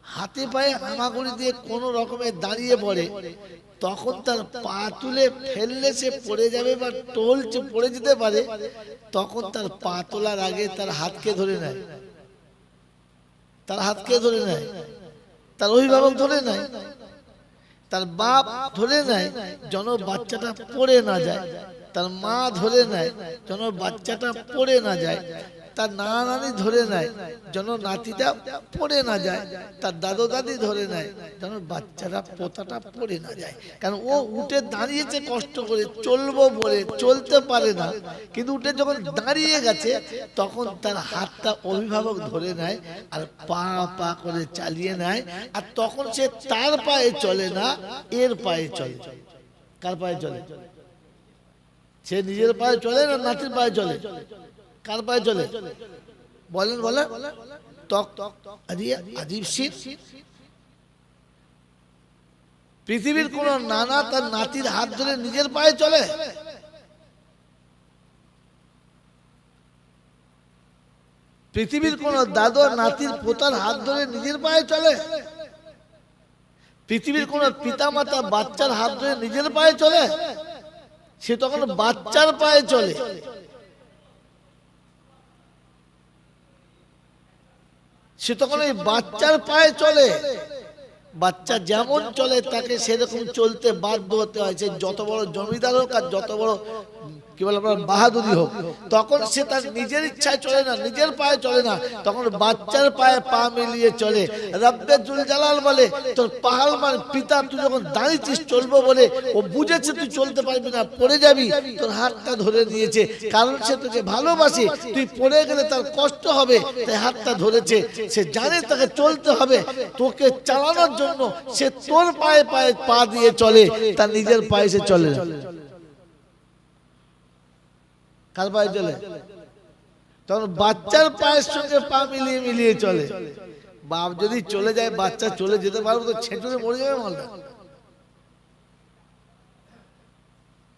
হাতে পায়ে হামাগুড়ি দিয়ে কোন রকমে দাঁড়িয়ে পড়ে, তখন তার পা তুলে ফেললে সে পড়ে যাবে বা টলছে পড়ে যেতে পারে, তখন তার পা তোলার আগে তার হাতকে ধরে নেয়, তার হাতকে ধরে নেয়, তার অভিভাবক ধরে নেয়, তার বাপ ধরে নেয় যেন বাচ্চাটা পড়ে না যায়, তার মা ধরে নেয় যেন বাচ্চাটা পড়ে না যায়, তার নানা নানি ধরে নেয় যেন নাতিটা পড়ে না যায়, তার দাদু দাদি ধরে নেয় যেন বাচ্চারা পোতাটা পড়ে না যায়। কারণ ও উঠে দাঁড়িয়েছে কষ্ট করে, চলবো বলে, চলতে পারে না, কিন্তু উঠে যখন দাঁড়িয়ে গেছে তখন তার হাতটা অভিভাবক ধরে নেয় আর পা পা করে চালিয়ে নেয়। আর তখন সে তার পায়ে চলে না, এর পায়ে চলে। কার পায়ে চলে? সে নিজের পায়ে চলে না নাতির পায়ে চলে? কার পায়ে চলে বলেন? বলেন। আজীব শীত। পৃথিবীর কোন নানা তার নাতির হাত ধরে নিজের পায়ে চলে? পৃথিবীর কোন দাদু নাতির পোতার হাত ধরে নিজের পায়ে চলে? পৃথিবীর কোন পিতা মাতা বাচ্চার হাত ধরে নিজের পায়ে চলে? সে তখন বাচ্চার পায়ে চলে। সে তখন ওই বাচ্চার পায়ে চলে। বাচ্চা যেমন চলে তাকে সেরকম চলতে বাধ্য হতে হয়। সে যত বড় জমিদার হোক আর যত বড় কি বলে আপনার বাহাদুরি হোক, তখন সে তার নিজের ইচ্ছায় চলে না, নিজের পায়ে চলে না, তখন বাচ্চার পায়ে পা মিলিয়ে চলে। রব্বে জুল জালাল বলে, তোর পাহালমান পিতা তুই যখন দাঁড়িয়েছিস চলবো বলে, ও বুঝেছে তুই চলতে পারবি না, পড়ে যাবি, তোর হাতটা ধরে নিয়েছে। কারণ সে তোকে ভালোবাসে, তুই পড়ে গেলে তার কষ্ট হবে, তাই হাতটা ধরেছে। সে জানে তাকে চলতে হবে, তোকে চালানোর জন্য সে তোর পায়ে পায়ে পা দিয়ে চলে, তার নিজের পায়ে সে চলে না। কার পায়ে চলে? তখন বাচ্চার পায়ের সঙ্গে পা মিলিয়ে মিলিয়ে চলে। বাপ যদি চলে যায়, বাচ্চা চলে যেতে পারবে তো ছেঁটুরে মরে যাবে মালটা।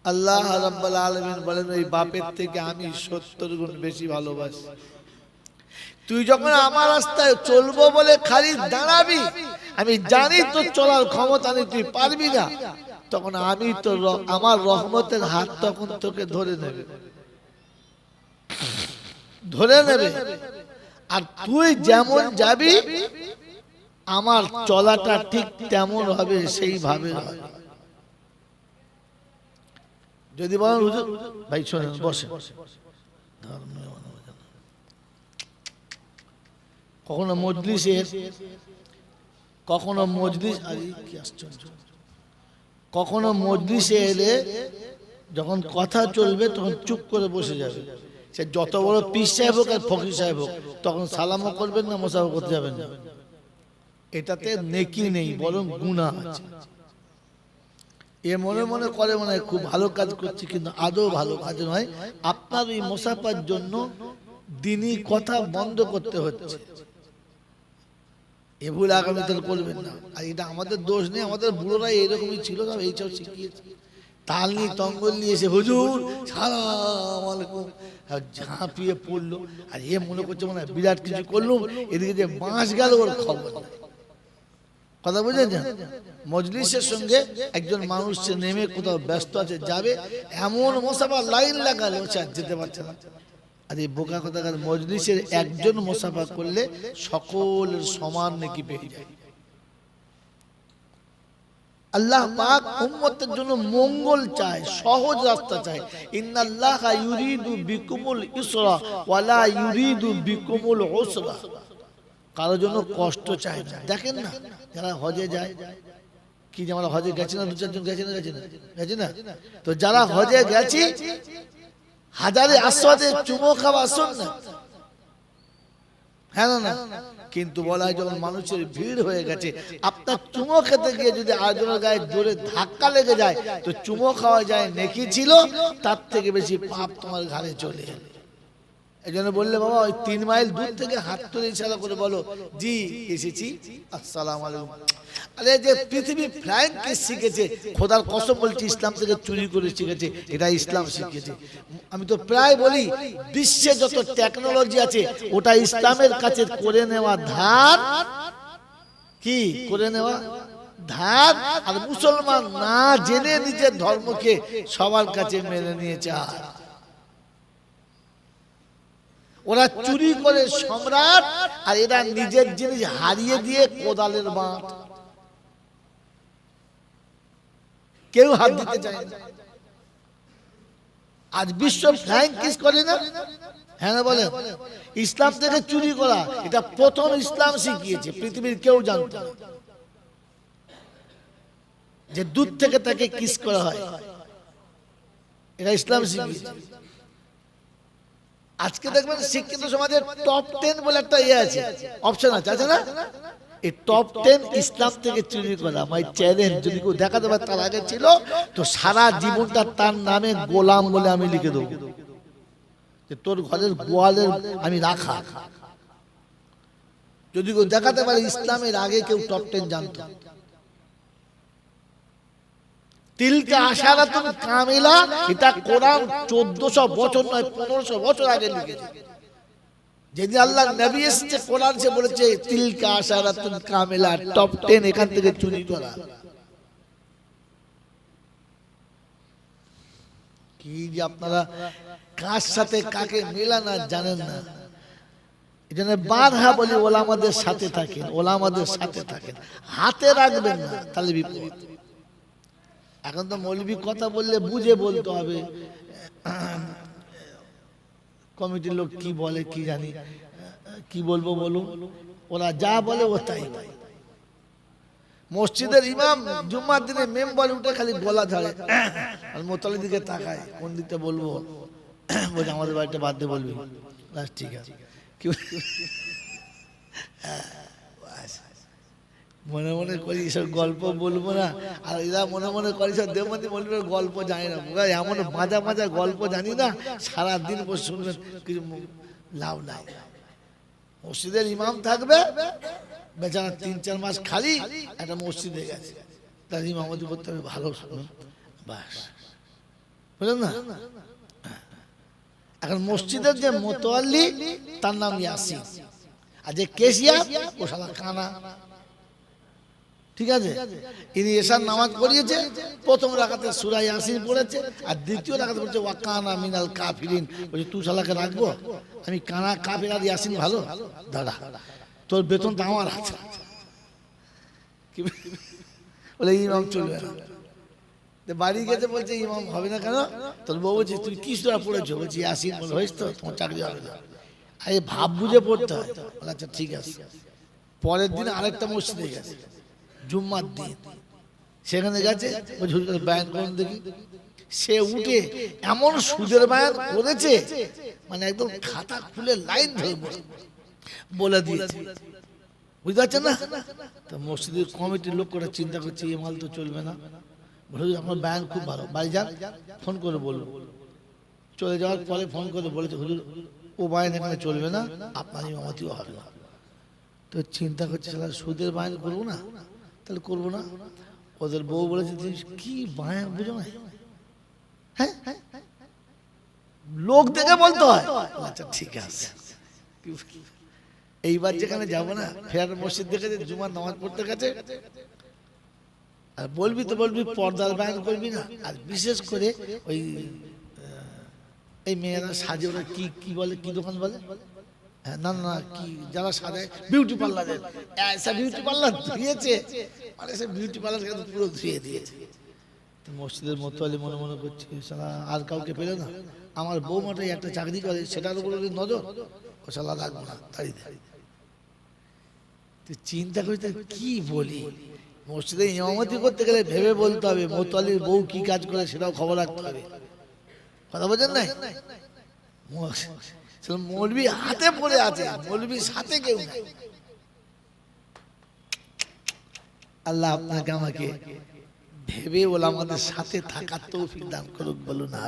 আল্লাহ রাব্বুল আলামিন বলেন, ওই বাপের থেকে আমি 70 গুণ বেশি ভালোবাসি। তুই যখন আমার রাস্তায় চলবো বলে খালি দাঁড়াবি, আমি জানি তোর চলার ক্ষমতা নেই, তুই পারবি না, তখন আমি তো আমার রহমতের হাত তখন তোকে ধরে নেবে, ধরে নেবে। আর তুই যেমন যাবি আমার চলাটা ঠিক তেমন হবে, সেইভাবে হবে। যদি বলেন হুজুর ভাই শোনেন, বসে কখনো মজলিসে, কখনো মজলিস, আরে কি আশ্চর্য, কখনো মজলিসে এলে যখন কথা চলবে তখন চুপ করে বসে যাবে। সে যত বড় পীর সাহেব হোক আর ফকির সাহেব হোক, তখন সালামও করবেন না, মোসাফা করতে যাবেন না। এটাতে নেকি নেই, বরং গুনাহ আছে। এ মনে মনে করে মনে হয় খুব ভালো কাজ করছি, কিন্তু আদৌ ভালো কাজ নয়। আপনার এই মোসাফার জন্য দিনই কথা বন্ধ করতে হচ্ছে। এ ভুল আগামীতে করবেন না। আর এটা আমাদের দোষ নেই, আমাদের বুড়োরা এইরকমই ছিল, সব এইসব শিখিয়েছে। তাল নিয়ে তঙ্গল নিয়ে এসে হুজুর সালাম আলাইকুম ঝাঁপিয়ে পড়লো, আর এ মনে করছে মনে হয় বিরাট কিছু করলুম, এদিকে যে বাঁশ গেল ওর খবর। কথা বুঝেছেন? মজলিসের সঙ্গে একজন মানুষ নেমে কোথাও ব্যস্ত আছে, যাবে, এমন মোসাফা লাইন লাগালে ও যেতে পারছে না। আর এই বোকা কথাকার মজলিসের একজন মোসাফা করলে সকলের সমান নেকি পেয়ে যায়। আল্লাহ পাক উম্মতের জন্য মঙ্গল চায়, সহজ রাস্তা চায়। ইন্নাল্লাহা ইউরিদু বিকুমুল ইসরা ওয়া লা ইউরিদু বিকুমুল উসরা। কারোর জন্য কষ্ট চায় না। দেখেন না যারা হজে যায়, কি যে আমরা হজে গেছি না, দু চারজন গেছি না, গেছি না, তো যারা হজে গেছি হাজারে আসওয়াদে চুমো খাওয়া সুন্নাত, হ্যাঁ না? কিন্তু বলা হয় যখন মানুষের ভিড় হয়ে গেছে, আপনার চুমো খেতে গিয়ে যদি আরেকজনের গায়ে জোরে ধাক্কা লেগে যায় তো চুমো খাওয়া যায় নেকি ছিল, তার থেকে বেশি পাপ তোমার ঘাড়ে চলে এলো। এই জন্য বললে বাবা ওই 3 মাইল দূর থেকে হাত তুলে ইশারা করে বলো, জি এসেছি, আসসালামু আলাইকুম। আরে যে পৃথিবী ফ্লাইং কিস শিখেছে, খোদার কসম বলছি ইসলাম থেকে চুরি করে শিখেছে, এটা ইসলাম শিখেছে। আমি তো প্রায় বলি বিশ্বে যত টেকনোলজি আছে ওটা ইসলামের কাছে করে নেওয়া ধার, কি করে নেওয়া ধার। আর মুসলমান না জেনে নিজের ধর্মকে সবার কাছে মেনে নিয়েছে। ওরা চুরি করে সম্রাট, আর এরা নিজের জিনিস হারিয়ে দিয়ে কোদালের বাঁট। কেউ হাত দিতে চায় না। আজ বিশ্ব ফ্লাইং কিস করে না? হ্যাঁ না বলেন? ইসলাম থেকে চুরি করা এটা প্রথম ইসলাম শিখিয়েছে, পৃথিবীর কেউ জানতো না যে দূর থেকে তাকে কিস করা হয়, এটা ইসলাম শিখিয়েছে। আজকে দেখবেন শিক্ষিত সমাজের টপ 10 বলে একটা ইয়ে আছে, অপশন আছে, আছে না? এই টপ 10 ইসলাম থেকে চুরি করা। মাই চ্যালেঞ্জ, যদি কেউ দেখাতে পারে তার আগে ছিল তো সারা জীবনটা তার নামে গোলাম বলে আমি লিখে দেবো, যে তোর ঘরের গোয়ালের আমি রাখা। যদি কেউ দেখাতে পারে ইসলামের আগে কেউ টপ 10 জানতো। তিলকা আশারাতুন কামিলা, এটা কোরআন 1400 বছর নয় 1500 বছর আগে লিখেছে। যেদিন আল্লাহ নবী এসেছে কোরআন সে বলেছে তিলকা আশারাতুন কামিলা, টপ 10 এখান থেকে চুরি করা। কি যে আপনারা কার সাথে কাকে মেলানা জানেন না। এজন্য বারহা বলি ওলামাদের সাথে থাকেন, ওলামাদের সাথে থাকেন, হাতে রাখবেন না তাহলে বিপদ। এখন তো মৌলবি কথা বললে বুঝে বলতে হবে, কমিটির লোক কি বলে কি জানি, কি বলবো বলুন, ওরা যা বলে ও তাই। মসজিদের ইমাম জুম্মার দিনে মেম্বার উঠে খালি গলা ঝাড়ে আর মোতালের দিকে তাকায়, কোন দিকটা বলবো, বলছে আমাদের বাড়িতে বাদ দিয়ে বলবি, ঠিক আছে। মনে মনে করি এসব গল্প বলবো না, আর এরা মনে মনে করি সব দেবমন্দি বলবে গল্প জানি না, এমন মাজা মাজা গল্প জানি না, সারাদিন বসে শুনবেন, কিছু লাভ নাই। মসজিদের ইমাম থাকবে বেচারা 3-4 মাস খালি একটা মসজিদে গেছে, তার ইমামতি করতে হবে ভালো শুনুন, বাস বুঝলেন না? এখন মসজিদের যে মোতোয়াল্লি তার নাম ইয়াসিন, আর যে কেশিয়া ও শালা কানা, ঠিক আছে? ইনি এশার নামাজ পড়িয়েছে, প্রথম রাকাতে সূরা ইয়াসিন পড়েছে, আর দ্বিতীয় রাকাতে পড়েছে ওয়াকানা মিনাল কাফিরিন। বলছে তুই শালাকে রাখবো আমি, কানা কাফির আর ইয়াসিন ভালো? দাদা তোর বেতন তো আমার আছে। বলে ইমাম চলবে না, বাড়ি গেছে বলছে ইমাম হবে না কেন? তোর বউ বলছে তুই কি সূরা পড়েছো? বলছি ইয়াসিন। বলে হয়েছে তো, তোমার চাকরি হবে না। আরে ভাব বুঝে পড়তে হয়। আচ্ছা ঠিক আছে। পরের দিন আরেকটা মসজিদে গেছে, জুম্মার দিন, সেখানে গেছে, বায়ান করুন দেখি। সে উঠে এমন সুদের বায়ান করেছে, মানে একদম খাতা খুলে লাইন ধরে বলে দিয়েছে, বুঝতে পারছেন না? তো মসজিদের কমিটির লোক করে চিন্তা করছে এ মাল তো চলবে না। বলে আমার বায়ান খুব ভালো, বাড়ি যান ফোন করে বলবো। চলে যাওয়ার পরে ফোন করে বলেছে হুজুর ও বায়ান এখানে চলবে না, আপনার ইমামতিও হবে না। তো চিন্তা করছে সুদের বায়ান করবো না, তাহলে করবো না। ওদের বউ বলেছে কি বায়ান বুঝো না, হ্যাঁ লোক দেখে বলতে হয়। আচ্ছা ঠিক আছে, এইবার যেখানে যাবো না ফের মসজিদ দেখে জুমার নামাজ পড়তে গেছে, আর বলবি তো বলবি পর্দার বায়ান করবি না। আর বিশেষ করে ওই এই মেয়েরা সাজে, ওরা কি কি বলে, কি দোকান বলে, না না কি যারা সাজায়, বিউটি পার্লারের, বিউটি পার্লার ধুয়েছে, মানে সে বিউটি পার্লার পুরো ধুয়ে দিয়েছে। তো মসজিদের মোতোয়ালি মনে মনে করছে শালা আর কাউকে পেলে না, আমার বৌমাটাই একটা চাকরি করে, সেটার উপর নজর, ও শালা রাখবো না, দাঁড়িয়ে দাঁড়িয়ে। তুই চিন্তা করতে কি বলি, মসজিদে ইমামতি করতে গেলে ভেবে বলতে হবে, মোতোয়ালির বউ কি কাজ করে সেটাও খবর রাখতে হবে। কথা বোঝেন নাই? মৌলবি হাতে পড়ে আছে, মৌলবির সাথে কেউ নাই। আল্লাহ আপনাকে আমাকে ভেবে ওলামাদের সাথে থাকার তৌফিক দান করুক, বলুন না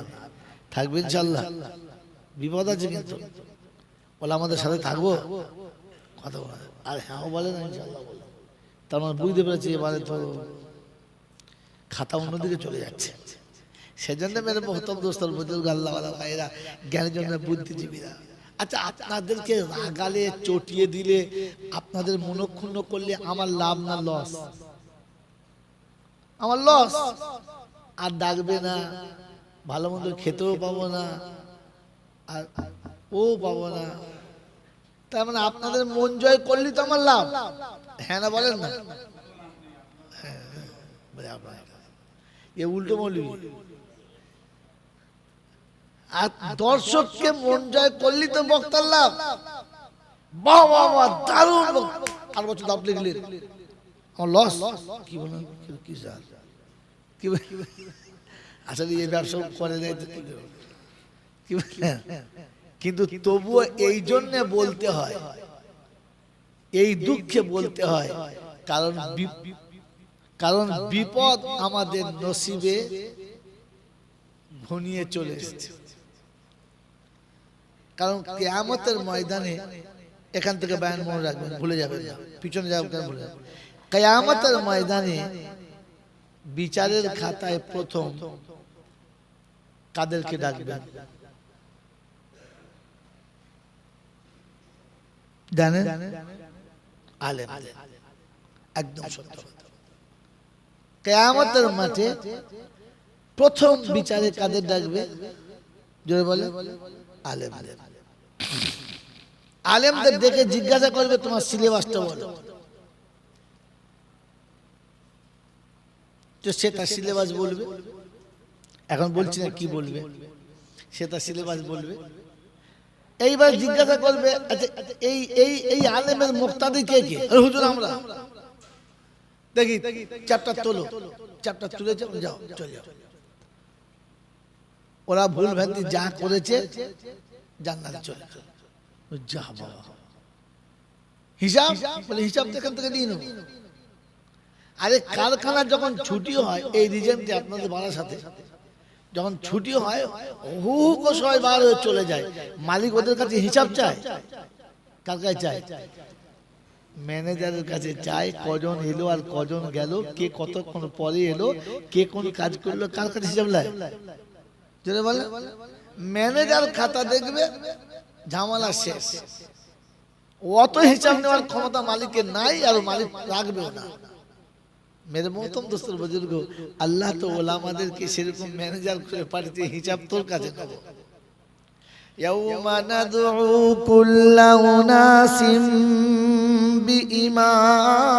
থাকবেন ইনশাআল্লাহ। বিপদ আছে কিন্তু, ওলামাদের সাথে থাকবো, কথা বলা আর হ্যাঁ বলে না ইনশাআল্লাহ। তার মানে বুঝতে পেরেছি এবারে তো খাতা অন্যদিকে চলে যাচ্ছে। সেজন্য মেরে মহতম দোস্তর বুজুর্গ আল্লাহ ভাইরা, জ্ঞানের জন্য বুদ্ধিজীবীরা, আচ্ছা আপনাদেরকে রাগালে চটিয়ে দিলে, আপনাদের মনক্ষুণ্ণ করলে আমার লাভ না লস? আমার লস। আর ডাকবে না, ভালো মন্দ খেতেও পাবো না, আর ও পাবো না। তার মানে আপনাদের মন জয় করলে তো আমার লাভ, হ্যাঁ না বলেন না? এ উল্টো মৌলবি, আর দর্শককে মন জয় করলি তো বক্তার লাভ। বাহ বাহ বাহ, দারুণ। আর বছর দাপ লিখলেন, আমার লস কি বলেন, কি স্যার কি আসলে এই ব্যবসা করে দেয় কি বলেন। কিন্তু তবুও এই জন্য বলতে হয়, এই দুঃখে বলতে হয়, কারণ বিপদ আমাদের নসিবে ঘনিয়ে চলে এসেছে। কারণ কিয়ামতের ময়দানে, এখান থেকে বয়ান মনে রাখবেন, ভুলে যাবেন না, পিছনে যাবেন কেন ভুলে যাবেন। কিয়ামতের ময়দানে বিচারের খাতায় প্রথম কাদেরকে ডাকবেন জানেন? আলেমদের। একদম সত্য। কিয়ামতের মাঠে প্রথম বিচারে কাদের ডাকবে? জোরে বলে, আলেমদের। আলেমদের দেখে জিজ্ঞাসা করবে তোমার সিলেবাসটা বলো। তো সে তার সিলেবাস বলবে, এখন বলছি না কি বলবে, সে তার সিলেবাস বলবে। এইবার জিজ্ঞাসা করবে আচ্ছা এই এই এই আলেমের মুক্তাদি কে কে? হুজুর আমরা। দেখি চ্যাপ্টার তোলো, চ্যাপ্টার তুলে যাও, চলে যাও। ওরা ভুল ভ্রান্তি যা করেছে জান্নাতে চলে যা। বাবা হিসাব বলে, হিসাব তো এখান থেকে নিয়ে নেব। আরে কারখানা যখন ছুটি হয়, এই রিজেন্টে আপনাদের বাড়ার সাথে যখন ছুটি হয়, হু হু সবাই বার হয়ে চলে যায়। মালিক ওদের কাছে হিসাব চায়। কার কাছে চায়? ম্যানেজারের কাছে চায়। কজন এলো আর কজন গেল, কে কতক্ষণ পরে এলো, কে কোন কাজ করলো, কার কাছে হিসাব লাই? যেটা বলে ম্যানেজার খাতা দেখবে, ঝামেলা শেষ। অত হিসাব নেওয়ার ক্ষমতা মালিকের নাই, আর মালিক রাখবেও না। মেরে মোহতম দোস্তর বুজুর্গ, আল্লাহ তো ওলামাদেরকে সেরকম ম্যানেজার করে পাঠিয়ে হিসাব তোর কাছে নেব। ইয়াউমা নাদউ কুল্লা উনাসিম বিইমামিহিম।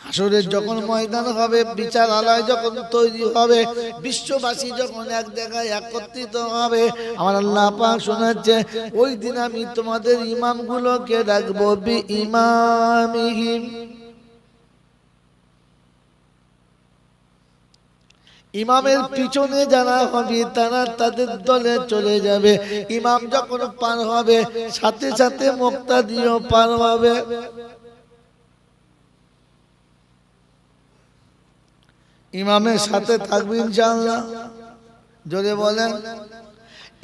হাসরের যখন ময়দান হবে, বিচারালয় যখন তৈরি হবে, বিশ্ববাসী যখন এক জায়গায় একত্রিত হবে, আমার আল্লাহ পাক শোনাচ্ছে ওই দিন আমি তোমাদের ইমামগুলোকে ডাকবো বিইমামিহিম। ইমামের পিছনে যারা হবে তারা তাদের দলে চলে যাবে। ইমাম যখন পার হবে, সাথে সাথে মুক্তাদিও পার হবে। ইমামের সাথে থাকবে ইনশাআল্লাহ। জোরে বলেন,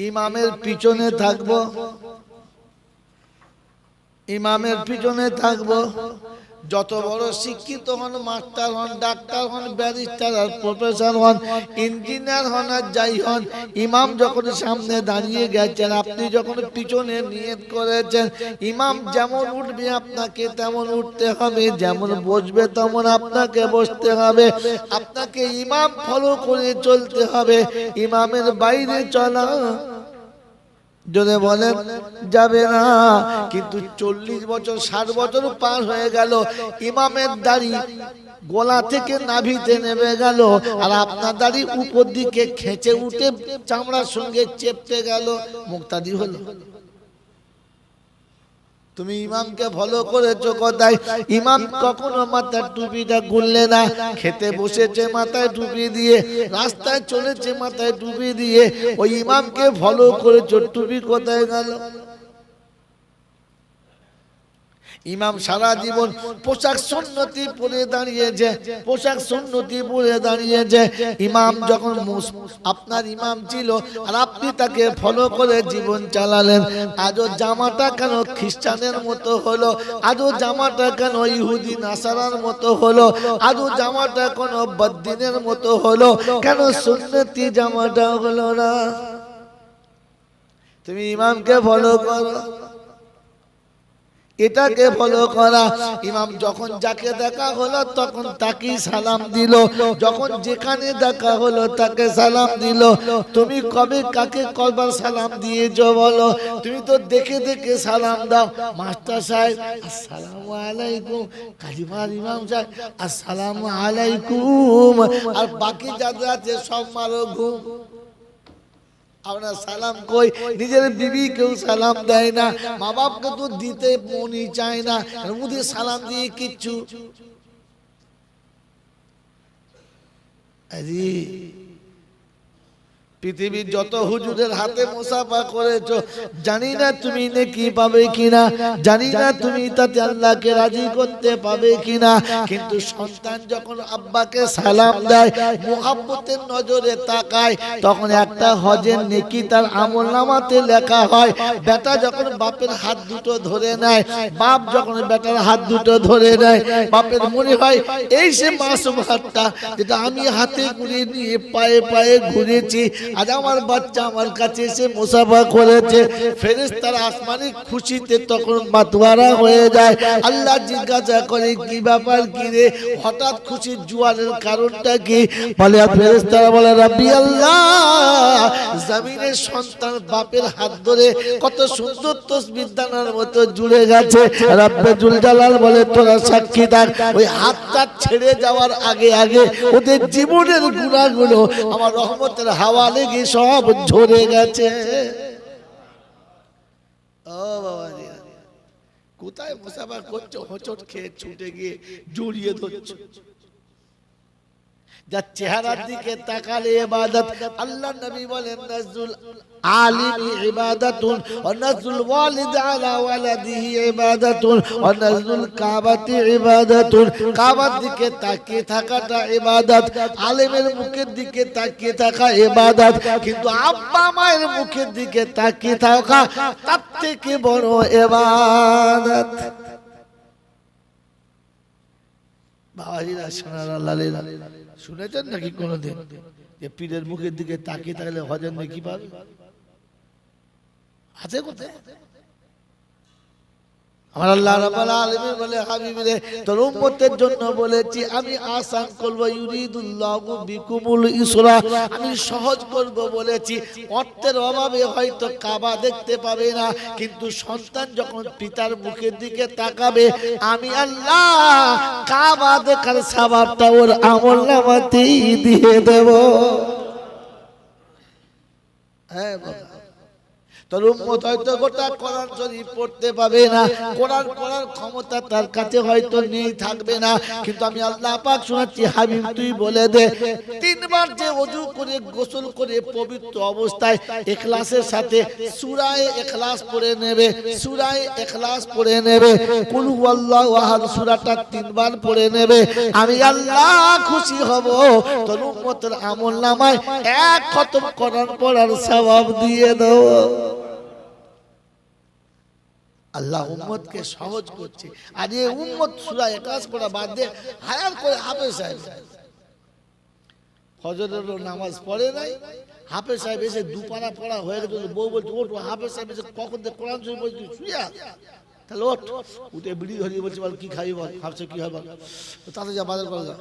ইমামের পিছনে থাকবো, ইমামের পিছনে থাকবো। যত বড় শিক্ষিত হন, মাস্টার হন, ডাক্তার হন, ব্যারিস্টার আর প্রফেসর হন, ইঞ্জিনিয়ার হন আর যাই হন, ইমাম যখন সামনে দাঁড়িয়ে গেছেন, আপনি যখন পিছনে নিয়ত করেছেন, ইমাম যেমন উঠবে আপনাকে তেমন উঠতে হবে, যেমন বসবে তেমন আপনাকে বসতে হবে। আপনাকে ইমাম ফলো করে চলতে হবে, ইমামের বাইরে চলা যদি বলেন যাবে না। কিন্তু 40 বছর 60 বছর পার হয়ে গেল, ইমামের দাড়ি গলা থেকে নাভিতে নেমে গেল, আর আপনার দাড়ি উপর দিকে খেঁচে উঠে চামড়ার সঙ্গে চেপতে গেল, মুক্তাদি হলো। তুমি ইমামকে ফলো করেছো কোথায়? ইমাম কখনো মাথার টুপিটা খুললে না, খেতে বসেছে মাথায় টুপি দিয়ে, রাস্তায় চলেছে মাথায় টুপি দিয়ে, ওই ইমামকে ফলো করেছো, টুপি কোথায় গেল? ইমাম সারা জীবন পোশাক সুন্নতি পরে দাঁড়িয়েছে, পোশাক সুন্নতি পরে দাঁড়িয়েছে। ইমাম যখন আপনার ইমাম ছিল আর আপনি তাকে ফলো করে জীবন চালালেন, আজও জামাটা কেন খ্রিস্টানের মতো হলো? আজও জামাটা কেন ইহুদি নাসারার মতো হলো? আজও জামাটা কেন বদ্দিনের মতো হলো? কেন সুন্নতি জামাটা হলো না? তুমি ইমামকে ফলো করো। এটাকে ফলো করা। ইমাম যখন যাকে দেখা হলো তখন তাকে সালাম দিল, যখন যেখানে দেখা হলো তাকে সালাম দিল। তুমি কবে কাকে কয়বার সালাম দিয়েছো বলো? তুমি তো দেখে দেখে সালাম দাও। মাস্টার সাহেব আসসালামু আলাইকুম, কাজীপাড়ার ইমাম সাহেব আসসালামু আলাইকুম, আর বাকি যারা আছে সব মারো ঘুম। আমরা সালাম কই, নিজের বিবি কেউ সালাম দেয় না, মা বাপকে তো দিতে মনই চায় না, ওদের সালাম দিয়ে কিচ্ছু। পৃথিবীর যত হুজুরের হাতে মুসাফা করেছো, জানি না তুমি নেকি পাবে কিনা, জানি না তুমি তাতে আল্লাহকে রাজি করতে পাবে কিনা, কিন্তু সন্তান যখন আব্বাকে সালাম দেয়, মুহাব্বতের নজরে তাকায়, তখন একটা হজের নেকি তার আমলনামাতে লেখা হয়। বেটা যখন বাপের হাত দুটো ধরে নেয়, বাপ যখন বেটার হাত দুটো ধরে নেয়, বাপের মনে হয় এই সে মাসুম হাতটা যেটা আমি হাতে ঘুরে নিয়ে পায়ে পায়ে ঘুরেছি, আজ আমার বাচ্চা আমার কাছে এসে মুসাফা করেছে। ফেরেশতারা আসমানি খুশিতে তখন মাতওয়ারা হয়ে যায়। আল্লাহ জিজ্ঞাসা করে কি ব্যাপার, কি রে হঠাৎ খুশির জোয়ারের কারণটা কি? বলে ফেরেশতারা বলে রাব্বি আল্লাহ, জমিনের সন্তান বাপের হাত ধরে কত সুন্দর তাসবিহ দানার মতো জুড়ে গেছে। রব্বে জুল জালাল বলে তোরা সাক্ষী থাক, ওই হাতটা ছেড়ে যাওয়ার আগে আগে ওদের জীবনের গুনাহগুলো আমার রহমতের হাওয়া লেগে সব ঝরে গেছে। ও বাবা, কোথায় মুসাফা করছো? হোঁচট খেয়ে ছুটে গিয়ে জড়িয়ে ধরছো। যার চেহারার দিকে তাকালে ইবাদত। আল্লাহ নবী বলেন নাজুল আলিমি ইবাদাতুন ওয়া নাজুল ওয়ালিদ আলা ওয়ালাদিহি ইবাদাতুন ওয়া নাজুল কাবাতি ইবাদাতুন। কাবার দিকে তাকিয়ে থাকাটা ইবাদত, আলেমের মুখের দিকে তাকিয়ে থাকা ইবাদত, কিন্তু আব্বা মায়ের মুখের দিকে তাকিয়ে থাকা তার থেকে বড় ইবাদত। বাবাজিরা সোনারা লালেরা, শুনেছেন নাকি কোনোদিন যে পীরের মুখের দিকে তাকিয়ে থাকলে হজের নেকি পাবে? আছে কোথায়? আমার আল্লাহ রাব্বুল আলামিন বলে হাবিবরে তোর উম্মতের জন্য বলেছি আমি আসান করব, ইউরিদুল্লাহু বিকুমুল ইসরা, আমি সহজ করব বলেছি। অর্থের অভাবে হয়তো কাবা দেখতে পাবে না, কিন্তু সন্তান যখন পিতার মুখের দিকে তাকাবে আমি আল্লাহ কাবা দেখার সওয়াবটা ওর আমলনামাতেই দিয়ে দেব। হ্যাঁ বাবা, তোর উম্মত হয়তো গোটা কোরআন শরীফ পড়তে পাবে না, কোরআন পড়ার ক্ষমতা তার কাছে হয়তো নেই, থাকবে না, কিন্তু আমি আল্লাহ পাক শোনাচ্ছি হাবিব তুই বলে দে তিনবার যে ওযু করে গোসল করে পবিত্র অবস্থায় ইখলাসের সাথে সূরা ইখলাস পড়ে নেবে, সূরা ইখলাস পড়ে নেবে, কুল হুয়াল্লাহু আহাদ সূরাটা তিনবার পড়ে নেবে, আমি আল্লাহ খুশি হব, তোর উম্মতের আমলনামায় এক খতম কোরআন পড়ার সওয়াব দিয়ে দেব। আল্লাহ উম্মতকে সহজ করছে। আর এই উম্মত সূরা ইখলাস পড়া বাদ দিয়ে হায়ার করে হাফেজ সাহেব, ফজরের নামাজ পড়ে নাই, হাফেজ সাহেব এসে দুপারা পড়া হয়ে গেছে, বউ বলছে ওঠ, হাফেজ সাহেব এসে কখন থেকে কোরআন শরীফ বলছে শুয়ে আছ, তাহলে ওঠ, উঠে বিড়ি ধরিয়ে বলছে বল কি খাবি বল, হাফেজ কি হয় বল, তাতে যা বাজার করে যা,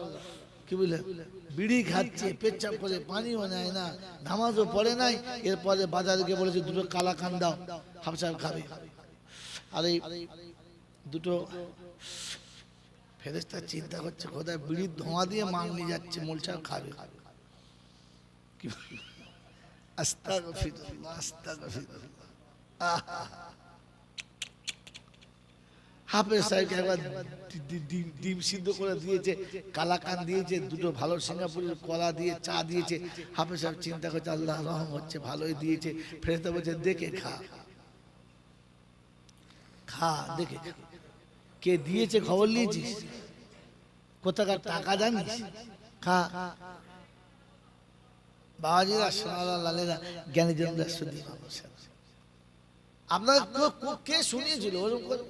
কি বুঝলে বিড়ি খাচ্ছে, পেচ্ছাপ করে, পানিও নেয় না, নামাজও পড়ে নাই, এরপরে বাজারে গিয়ে বলেছে দুটো কালাকান দাও, হাফেজ সাহেব খাবে। আর এই দুটো ফেরেশতা চিন্তা করছে খোদায় বিড়ির ধোঁয়া দিয়ে মান নিয়ে যাচ্ছে, মোলসা খাবে। আস্তাগফিরুল্লাহ আস্তাগফিরুল্লাহ। হাফেজ সাহেব একবার ডিম সিদ্ধ করে দিয়েছে, কালাকান দিয়েছে, দুটো ভালো সিঙ্গাপুরের কলা দিয়ে চা দিয়েছে। হাফেজ সাহেব চিন্তা করছে আল্লাহ রহম হচ্ছে, ভালোই দিয়েছে। ফেরেশতা বলছে দেখে খা, খা দেখে, কে দিয়েছে খবর নিয়েছিস, কোথাকার টাকা জানিস, খা। বাবাজিরা সোনারা লালেরা জ্ঞানীজন রাষ্ট্রদীপ আপনার কে শুনিয়েছিল ওরকম করে?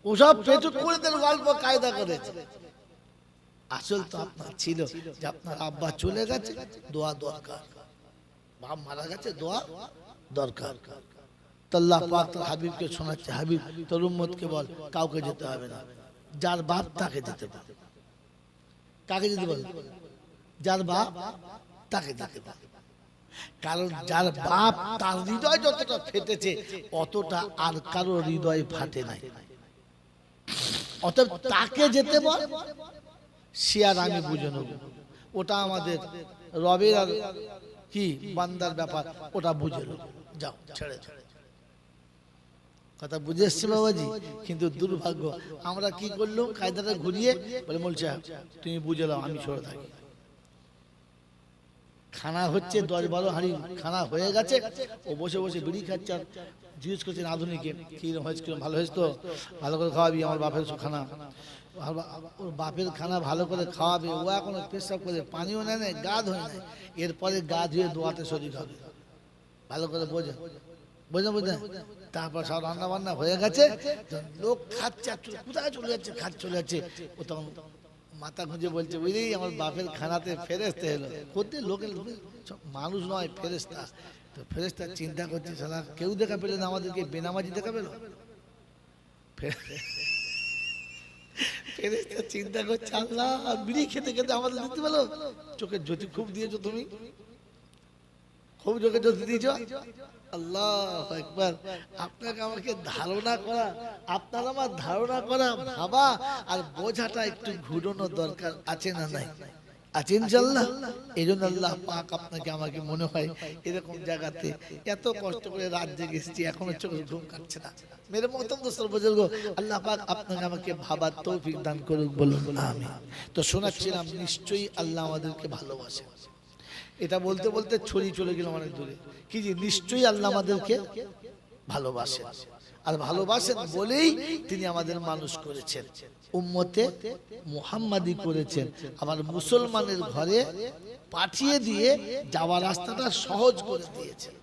ওসব পেটুক করে দেন গল্প কায়দা করেছে। আসল তো আপনার ছিল যে আপনার আব্বা চলে গেছে, দোয়া দরকার, বাপ মারা গেছে, দোয়া দরকার। তো আল্লাহ পাক তার হাবিবকে শোনাচ্ছে, হাবিব তোর উম্মতকে বল কাউকে যেতে হবে না, যার বাপ তাকে যেতে বল। কাকে যেতে বল? যার বাপ তাকে যেতে বল। কারণ যার বাপ তার হৃদয় যতটা ফেটেছে অতটা আর কারো হৃদয় ফাটে নাই। অতএব তাকে যেতে বল, সে আর আমি বুঝে নেব। ওটা আমাদের রবের আর কি বান্দার ব্যাপার, ওটা বুঝে নেব। যাও ছেড়ে ছেড়ে। কথা বুঝে এসছে বাবাজি? কিন্তু দুর্ভাগ্য আমরা কি করলাম, কায়দাটা ঘুরিয়ে বলে বলছে তুমি বুঝে নাও, আমি সরে থাকি। খানা হচ্ছে 10-12 হাঁড়ি খানা হয়ে গেছে, ও বসে বসে বিড়ি খাচ্ছে আর জিজ্ঞেস করছেন আধুনিকে কিরকম হয়েছে, কিরকম ভালো হয়েছে তো, ভালো করে খাওয়াবি আমার বাপের খানা, ওর বাপের খানা ভালো করে খাওয়াবে। ও এখন পেশাব করে পানিও নেয় না, গা ধোয় না, এরপরে গা ধুয়ে দোয়াতে শরীর হবে। ভালো করে বোঝেন, বোঝেন বোঝেন। তারপর সব রান্না বান্না হয়ে গেছে, লোক খাচ্ছে, কোথায় চলে যাচ্ছে, খাচ্ছে চলে যাচ্ছে। ও তখন মাথা খুঁজে বলছে বুঝলি আমার বাপের খানাতে ফেরেশতা এলো। করতে লোকের মানুষ নয় ফেরেশতা। তো ফেরেশতা চিন্তা করছে সালা কেউ দেখা পেলে না, আমাদেরকে বেনামাজি দেখা পেল। ফেরেশতা চিন্তা করছে আল্লাহ বিড়ি খেতে খেতে আমাদের দিতে পেলো। চোখের জ্যোতি খুব দিয়েছো তুমি, খুব চোখের জ্যোতি দিয়েছ। আল্লাহু আকবার। আপনাকে আমাকে ধারণা করা, আপনার আমার ধারণা করা, ভাবা আর বোঝাটা একটু ঘুরানো দরকার আছে না নাই? আছে ইনশাআল্লাহ। এই জন্য আল্লাহ পাক আপনাকে আমাকে মনে হয় এরকম জায়গাতে এত কষ্ট করে রাত জেগে এসেছি, এখনো চোখে ঘুম কাটছে না। মেরে মহতরম দোস্তর বুজুর্গ, আল্লাহ পাক আপনাকে আমাকে ভাবার তৌফিক দান করুক, বলুন আমিন। তো শোনাচ্ছিলাম নিশ্চয়ই আল্লাহ আমাদেরকে ভালোবাসে। এটা বলতে বলতে ছড়িয়ে চলে গেলাম অনেক দূরে। কি যে নিশ্চয়ই আল্লাহ আমাদেরকে ভালোবাসেন, আর ভালোবাসেন বলেই তিনি আমাদের মানুষ করেছেন, উম্মতে মুহাম্মাদি করেছেন, আমার মুসলমানের ঘরে পাঠিয়ে দিয়ে যাওয়ার রাস্তাটা সহজ করে দিয়েছেন।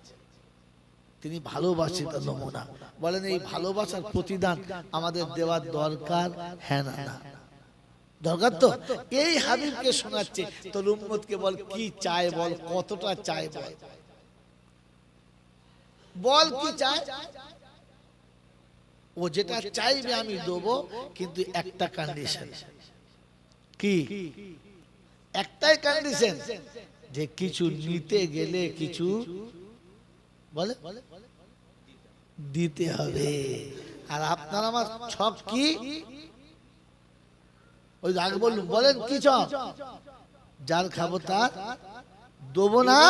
তিনি ভালোবাসেন তার নমুনা। বলেন এই ভালোবাসার প্রতিদান আমাদের দেওয়ার দরকার? হ্যাঁ না না দরকার। তো এই হাবিবকে শোনাচ্ছে, তোর উম্মতকে বল কি চায়, বল কতটা চায়, বল বল কি চায়। ও যেটা চাইবে আমি দেবো, কিন্তু একটা কন্ডিশন। কি? একটাই কন্ডিশন, যে কিছু নিতে গেলে কিছু বলে দিতে হবে। আর আপনার আমার ছক কি? ওই আগে বলুন, বলেন কি ছক? যার খাবো তার দেবো না,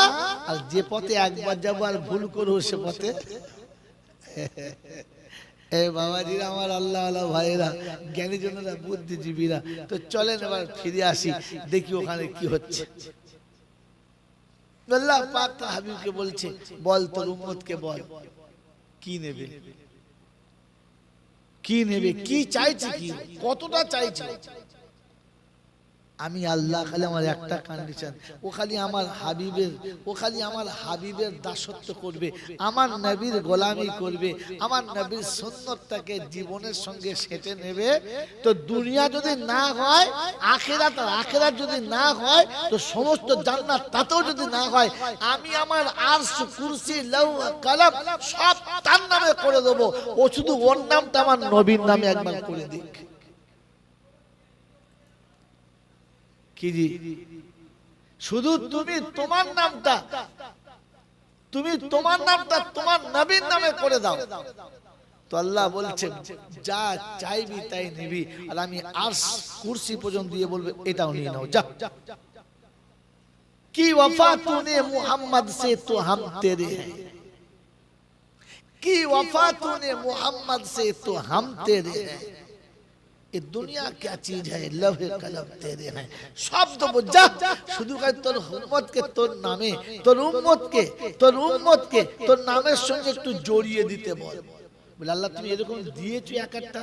আর যে পথে একবার যাবো আর ভুল করবো সে পথে। এ বাবাজিরা, আমার আল্লাহ আল্লাহ ভাইরা, জ্ঞানীজনেরা, বুদ্ধিজীবীরা, তো চলেন এবার ফিরে আসি, দেখি ওখানে কি হচ্ছে। আল্লাহ পাক তার হাবিবকে বলছে বল তোর উম্মতকে বল কি নেবে, কি নেবে, কি চাইছে, কি কতটা চাইছে। আমি আল্লাহ খালি আমার একটা কন্ডিশন, ও খালি আমার হাবিবের, ও খালি আমার হাবিবের দাসত্ব করবে, আমার নবীর গোলামি করবে, আমার নবীর সুন্নতটাকে জীবনের সঙ্গে সেটে নেবে। তো দুনিয়া যদি না হয়, আখিরাত, আর আখিরাত যদি না হয়, তো সমস্ত জান্নাত তাতেও যদি না হয়, আমি আমার আরশ, কুরসি, লৌহ, কলম সব তার নামে করে দেবো। ও শুধু ওর নামটা আমার নবীর নামে একবার করে দিক। কি জি? শুধু তুমি তোমার নামটা, তুমি তোমার নামটা তোমার নবীর নামে করে দাও। তো আল্লাহ বলছে যা চাইবি তাই নিবি, আর আমি আরশ কুরসি পর্যন্ত দিয়ে বলবো এটাও নিয়ে নাও, যা। কি ওয়াফা তूने मोहम्मद से तो हम तेरे हैं, की वफा तूने मोहम्मद से तो हम तेरे हैं, ये दुनिया क्या चीज है, लौहे कलम तेरे हैं। शब्द बुझा শুধু কয় তোর উম্মত কে তোর নামে, তোর উম্মত কে, তোর উম্মত কে তোর নামের সঙ্গে একটু জড়িয়ে দিতে বল। বলে আল্লাহ তুমি এরকম দিয়েছো এক একটা,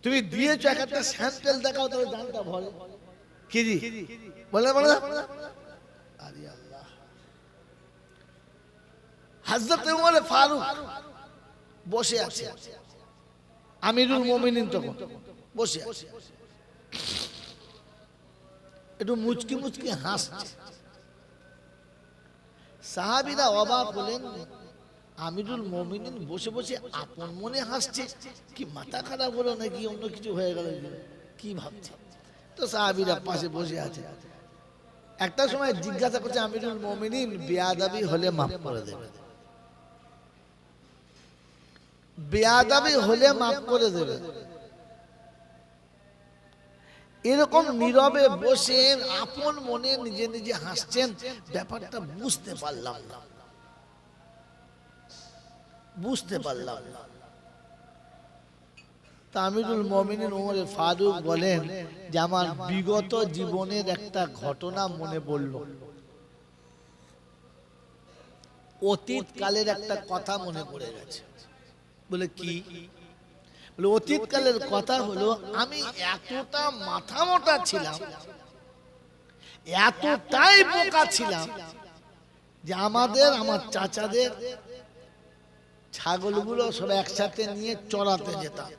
তুমি দিয়েছো এক একটা স্যাম্পল দেখাও, তবে জানটা ভরে। কি জি? বলে বলে আরে আল্লাহ। হযরত ওমর ফারুক বসে আছে, আমিরুল মুমিনিন তখন বসে আছে, একটু মুচকি মুচকি হাসছে। সাহাবীরা অবাক হলেন, আমিরুল মুমিনিন বসে বসে আপন মনে হাসছে, কি মাথা খারাপ হলো নাকি অন্য কিছু হয়ে গেল, কি ভাবছে? তো সাহাবীরা পাশে বসে আছে। একটা সময় জিজ্ঞাসা করছে আমিরুল মুমিনিন বেয়াদবি হলে মাফ করে দেবে, বেয়াদবি হলে মাফ করে দেবে। এরকম নীরবে বসে আপন মনে নিজে নিজে হাসছেন, ব্যাপারটা বুঝতে পারলাম না, বুঝতে পারলাম না। আমিরুল মুমিনিন ওমর ফারুক বলেন যে আমার বিগত জীবনের একটা ঘটনা মনে পড়ল, অতীত কালের একটা কথা মনে পড়ে গেছে। বলে কি? বলে অতীত কালের কথা হলো আমি এতটা মাথা মোটা ছিলাম, এতটাই বোকা ছিলাম যে আমার চাচাদের ছাগলগুলো সব একসাথে নিয়ে চড়াতে যেতাম,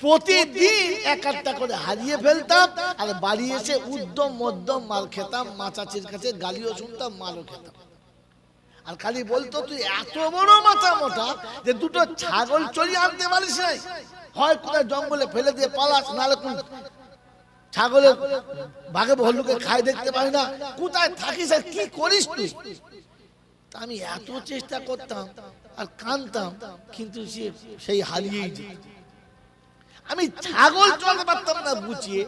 প্রতিদিন এক একটা করে হারিয়ে ফেলতাম, আর বাড়ি এসে উদ্যম মধ্যম মাল খেতাম, মা চাচির কাছে গালিও শুনতাম, মালও খেতাম। আর খালি বলতো তুই এত বড় মাথা মোটা যে দুটো ছাগল চড়িয়ে আনতে পারিস নাই, হয় কোথায় জঙ্গলে ফেলে দিয়ে পালাস, নাহলে কোন ছাগলের বাঘে ভল্লুকে খাই দেখতে পাই না, কোথায় থাকিস আর কি করিস তুই? আমি এত চেষ্টা করতাম আর কাঁদতাম, কিন্তু সেই হারিয়েই যেত। আমি ছাগল চলতে পারতাম না গুছিয়ে।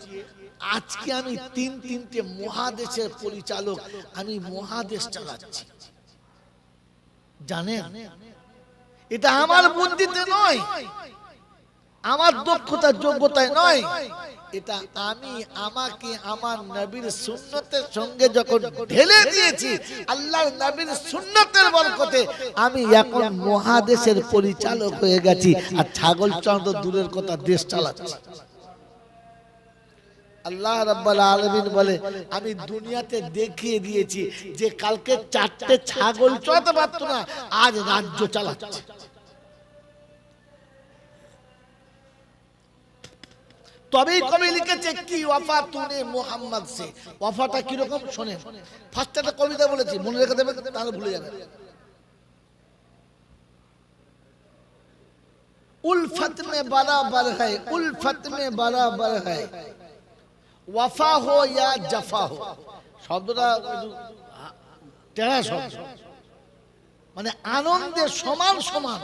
আজকে আমি তিনটে মহাদেশের পরিচালক, আমি মহাদেশ চালাচ্ছি। জানেন, এটা আমার বুদ্ধিতে নয়, আমার দক্ষতার যোগ্যতায় নয়, এটা আমি আমাকে আমার নবীর সুন্নতের সঙ্গে যখন ঢেলে দিয়েছি, আল্লাহর নবীর সুন্নতের বরকতে আমি এখন মহাদেশের পরিচালক হয়ে গেছি, আর ছাগল চন্দ্র দূরের কথা, দেশ চালাচ্ছি। আল্লাহ রাব্বুল আলামিন বলে আমি দুনিয়াতে দেখিয়ে দিয়েছি যে কালকে 4টে ছাগল চড়াতে পারতো না, আজ রাজ্য চালাচ্ছে। তবেই কবি লিখেছে কি ওয়াফা তুনে মুহাম্মদ সে। ওয়াফাটা কি রকম শোনেন। ফার্স্ট একটা কবিতা বলেছি, মনে রেখে দেবেন, তাহলে ভুলে যাবেন। उल्फत में बराबर है, उल्फत में बराबर है, ওয়াফা হো ইয়া জাফা হো। শব্দটা টেরা শব্দ, মানে আনন্দে সমান সমান,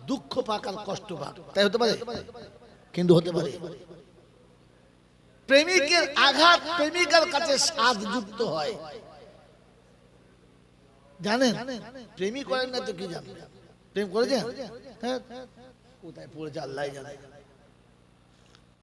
দুঃখ পাক আর কষ্ট পাক, তাই হতে পারে? কিন্তু হতে পারে প্রেমিকের আঘাত প্রেমিকার কাছে স্বাদ যুক্ত হয়। জানেন, প্রেমিক করেন না তো কি জানেন? প্রেম করেছেন? হ্যাঁ, কোথায় পড়েছে আল্লাহ জানে।